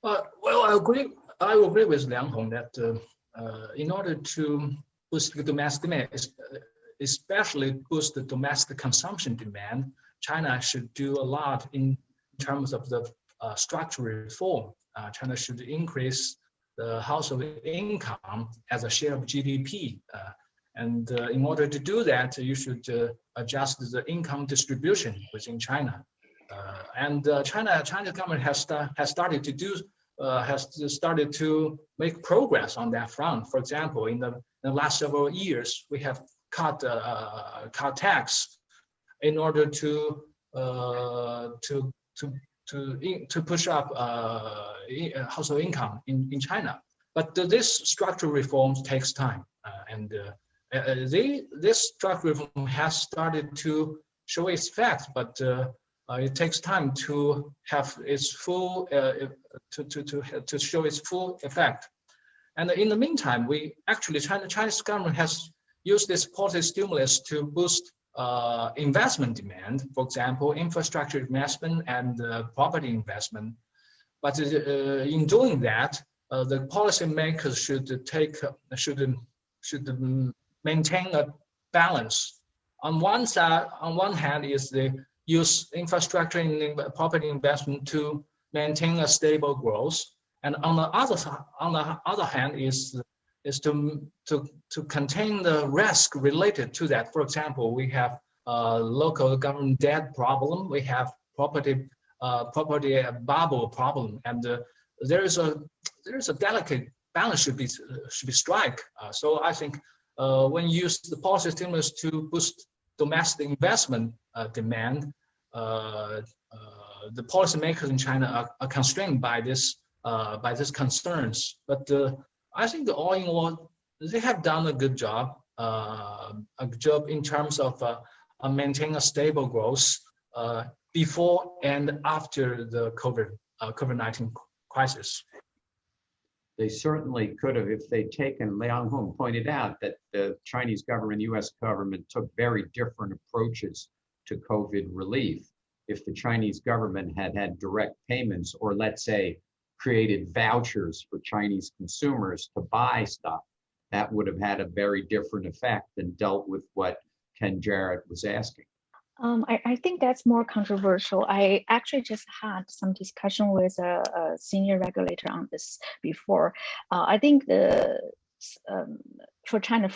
Well, I agree with Liang Hong that in order to boost the domestic demand, especially boost the domestic consumption demand, China should do a lot in terms of the structural reform. China should increase the household income as a share of GDP. And in order to do that, you should adjust the income distribution within China. And China's government has started to make progress on that front. For example, in the last several years, we have cut tax in order to push up household income in China. But this structural reforms takes time, this structural reform has started to show its effect, but it takes time to have its full to show its full effect. And in the meantime, Chinese government has used this policy stimulus to boost investment demand, for example, infrastructure investment and property investment. But in doing that, the policymakers should maintain a balance. On one hand is the use infrastructure and property investment to maintain a stable growth, and on the other hand is to contain the risk related to that. For example, we have local government debt problem, we have property bubble problem, and there is a delicate balance should be struck. So I think when you use the policy stimulus to boost domestic investment demand, the policymakers in China are constrained by these concerns. But I think all in all, they have done a good job in terms of maintaining a stable growth before and after the COVID-19 crisis. They certainly could have, if they'd taken, Liang Hong pointed out that the Chinese government, US government took very different approaches to COVID relief. If the Chinese government had had direct payments, or let's say created vouchers for Chinese consumers to buy stuff, that would have had a very different effect and dealt with what Ken Jarrett was asking. I think that's more controversial. I actually just had some discussion with a senior regulator on this before. I think for China,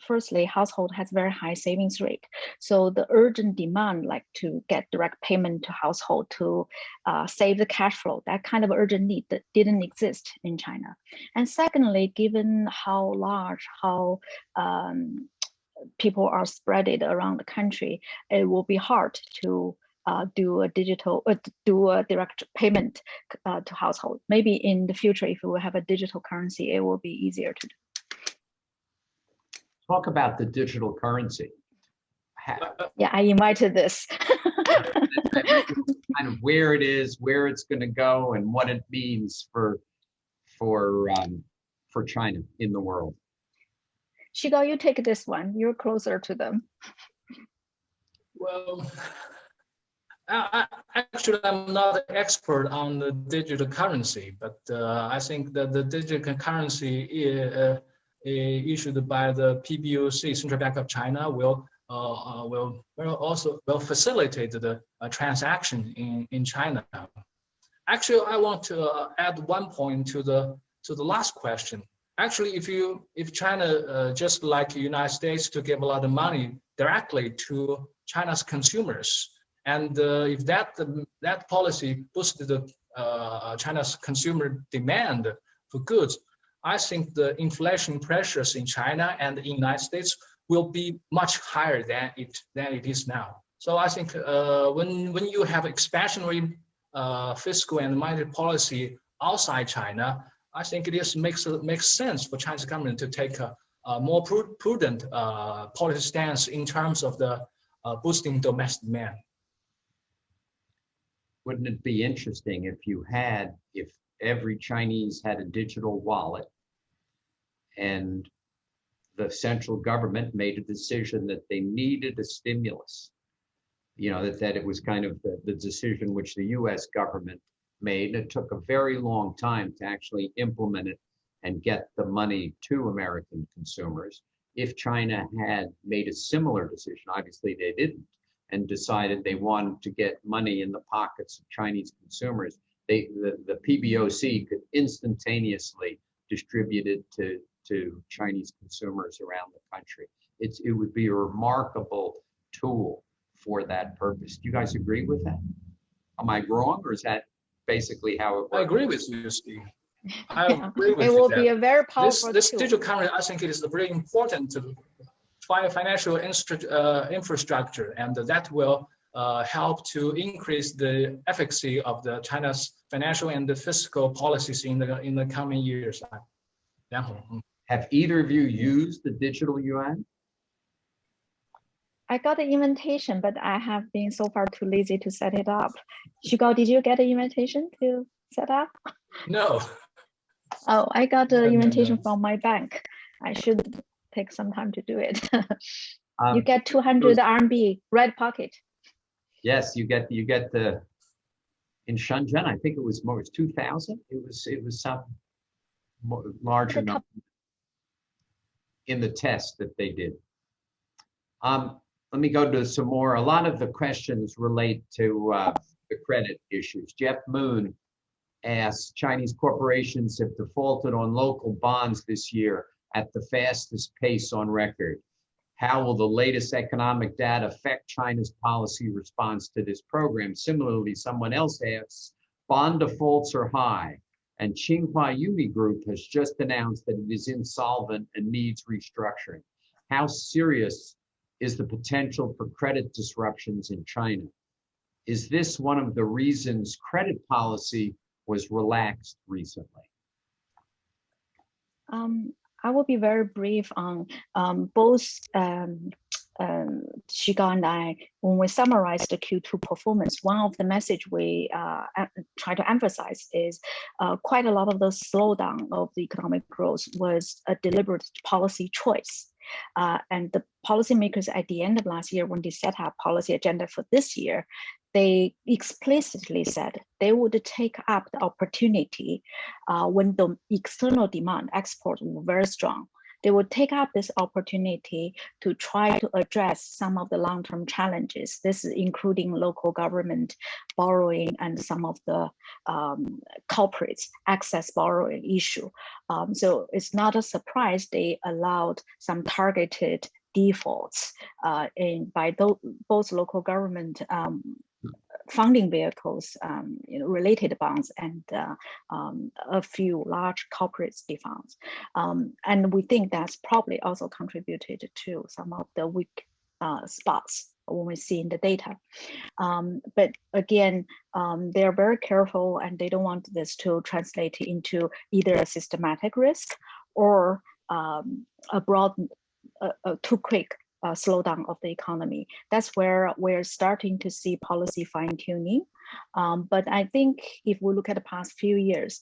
firstly, household has very high savings rate. So the urgent demand, like to get direct payment to household to save the cash flow, that kind of urgent need that didn't exist in China. And secondly, given how large, how people are spread it around the country, it will be hard to do a direct payment to household. Maybe in the future, if we have a digital currency, it will be easier to do. Talk about the digital currency. Yeah, I invited this. Kind of where it is, where it's going to go, and what it means for China in the world. Shigo, you take this one. You're closer to them. Well, actually, I'm not an expert on the digital currency, but I think that the digital currency issued by the PBOC, Central Bank of China, will facilitate the transaction in China. Actually, I want to add one point to the last question. Actually, if China, just like the United States, to give a lot of money directly to China's consumers, and if that policy boosted China's consumer demand for goods, I think the inflation pressures in China and the United States will be much higher than it is now. So I think when you have expansionary fiscal and monetary policy outside China, I think it makes sense for Chinese government to take a more prudent policy stance in terms of the boosting domestic demand. Wouldn't it be interesting if every Chinese had a digital wallet and the central government made a decision that they needed a stimulus, that it was kind of the decision which the US government made. It took a very long time to actually implement it and get the money to American consumers. If China had made a similar decision, obviously they didn't, and decided they wanted to get money in the pockets of Chinese consumers, the PBOC could instantaneously distribute it to Chinese consumers around the country. It would be a remarkable tool for that purpose. Do you guys agree with that? Am I wrong, or is that basically how it works? I agree with you, Steve. I agree with it you will that be a very powerful this tool. digital currency, I think it is very important to financial infrastructure, and that will help to increase the efficacy of the China's financial and the fiscal policies in the coming years. Have either of you used the digital yuan? I got the invitation, but I have been so far too lazy to set it up. Shigo, did you get an invitation to set up? No. Oh, I got the invitation from my bank. I should take some time to do it. You get 200 RMB red pocket. Yes, you get the, in Shenzhen, I think it was 2,000. It was some larger number in the test that they did. Let me go to some more. A lot of the questions relate to the credit issues. Jeff Moon asks, Chinese corporations have defaulted on local bonds this year at the fastest pace on record. How will the latest economic data affect China's policy response to this program? Similarly, someone else asks, bond defaults are high, and Tsinghua Uni Group has just announced that it is insolvent and needs restructuring. How serious is the potential for credit disruptions in China? Is this one of the reasons credit policy was relaxed recently? I will be very brief on both Shiga and I. When we summarize the Q2 performance, one of the message we try to emphasize is quite a lot of the slowdown of the economic growth was a deliberate policy choice. And the policymakers at the end of last year, when they set up policy agenda for this year, they explicitly said they would take up the opportunity when the external demand, export were very strong. They would take up this opportunity to try to address some of the long-term challenges. This is including local government borrowing and some of the culprits, excess borrowing issue. So it's not a surprise they allowed some targeted defaults by both local government funding vehicles, related bonds, and a few large corporates defaults. And we think that's probably also contributed to some of the weak spots when we see in the data. But again, they're very careful and they don't want this to translate into either a systematic risk or a broad, too quick slowdown of the economy. That's where we're starting to see policy fine-tuning. But I think if we look at the past few years,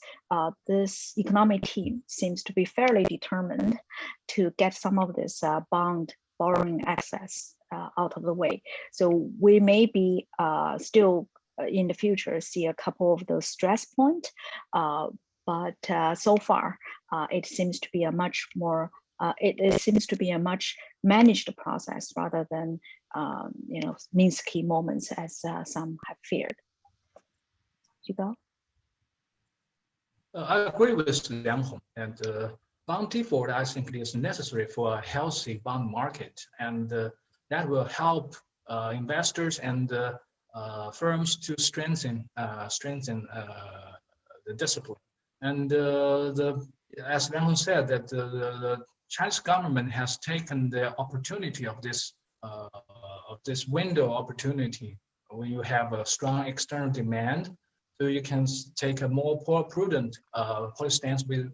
this economic team seems to be fairly determined to get some of this bond borrowing excess out of the way. So we may be still in the future see a couple of those stress points, but so far it seems to be a much more it seems to be a much managed process rather than Minsky moments as some have feared. Hugo? I agree with Liang Hong, and bond default I think is necessary for a healthy bond market, and that will help investors and firms to strengthen the discipline. And as Liang Hong said, that the Chinese government has taken the opportunity of this window opportunity when you have a strong external demand, so you can take a more prudent policy stance with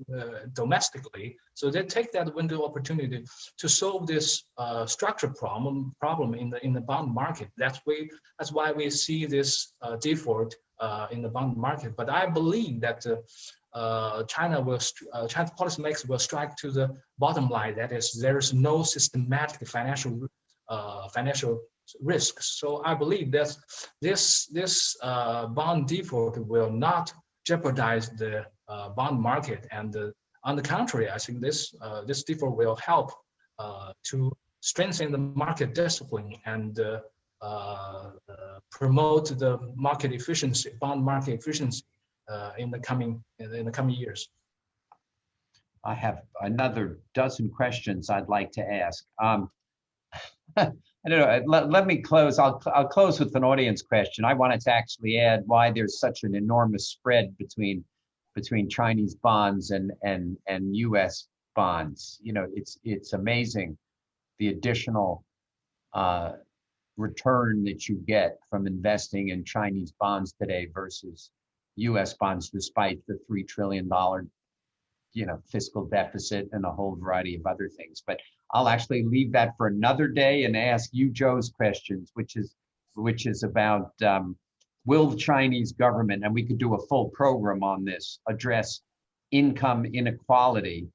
domestically. So they take that window opportunity to solve this structural problem in the bond market. That's why we see this default in the bond market. But I believe that China's policymakers will strike to the bottom line. That is, there is no systematic financial risk. So I believe that this bond default will not jeopardize the bond market. And on the contrary, I think this default will help to strengthen the market discipline and promote the market efficiency, bond market efficiency. In the coming years. I have another dozen questions I'd like to ask. I don't know. Let me close. I'll close with an audience question. I wanted to actually add why there's such an enormous spread between Chinese bonds and U.S. bonds. You know, it's amazing the additional return that you get from investing in Chinese bonds today versus U.S. bonds, despite the $3 trillion, fiscal deficit and a whole variety of other things. But I'll actually leave that for another day and ask you Joe's questions, which is about will the Chinese government, and we could do a full program on this, address income inequality,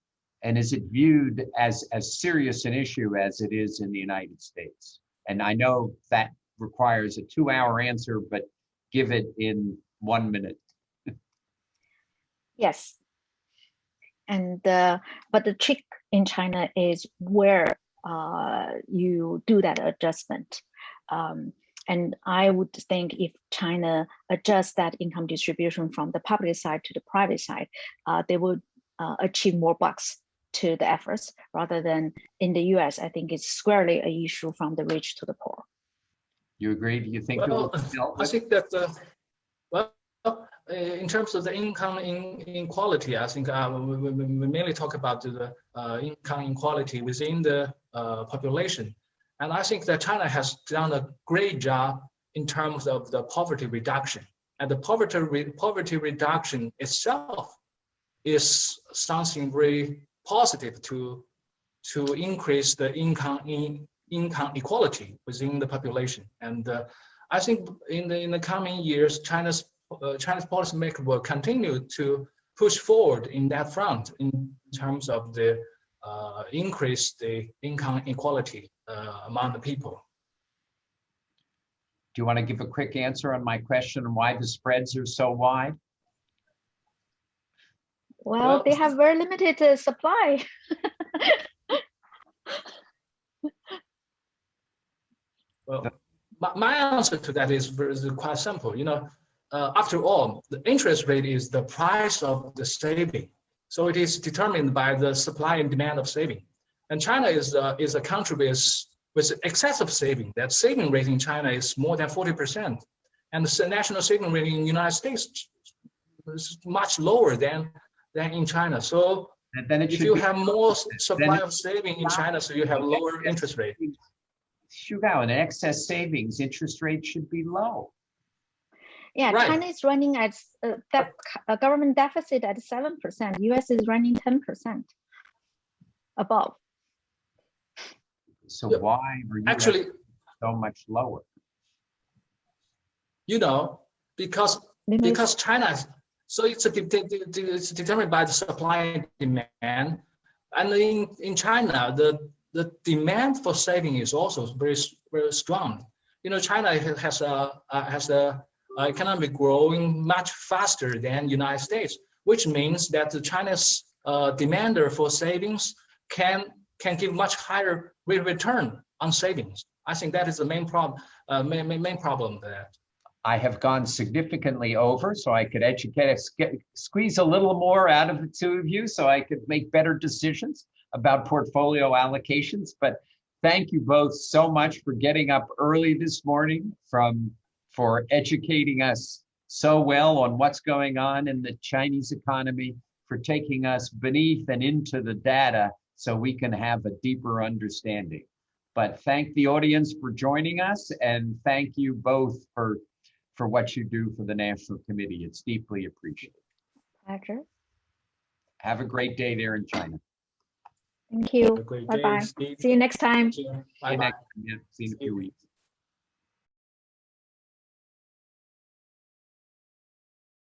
and is it viewed as serious an issue as it is in the United States? And I know that requires a 2-hour answer, but give it in 1 minute. Yes, and but the trick in China is where you do that adjustment. And I would think if China adjusts that income distribution from the public side to the private side, they would achieve more bucks to the efforts rather than in the US. I think it's squarely an issue from the rich to the poor. You agree? Do you think I think that in terms of the income inequality, I think we mainly talk about the income inequality within the population. And I think that China has done a great job in terms of the poverty reduction. And the poverty reduction itself is something very positive to increase the income equality within the population. And I think in the coming years, Chinese policymakers will continue to push forward in that front in terms of the increase the income equality among the people. you want to give a quick answer on my question on why the spreads are so wide? Well, they have very limited supply. Well, my answer to that is quite simple. After all, the interest rate is the price of the saving. So it is determined by the supply and demand of saving. And China is a country with excessive saving. That saving rate in China is more than 40%. And the national saving rate in the United States is much lower than in China. So if you have more supply of saving in China, so you have lower interest rate. An excess savings, interest rate should be low. Yeah, right. China is running at a government deficit at 7%. US is running 10% above. So why are you actually so much lower? Because China, so it's determined by the supply and demand. And in China, the demand for saving is also very, very strong. China has a economic growing much faster than United States, which means that the China's demander for savings can give much higher rate of return on savings. I think that is the main problem. Main problem there. I have gone significantly over, so I could squeeze a little more out of the two of you, so I could make better decisions about portfolio allocations. But thank you both so much for getting up early this morning, for educating us so well on what's going on in the Chinese economy, for taking us beneath and into the data so we can have a deeper understanding. But thank the audience for joining us, and thank you both for what you do for the National Committee. It's deeply appreciated. Pleasure. Have a great day there in China. Thank you. Bye-bye. See you next time. Bye-bye. See you in a few weeks.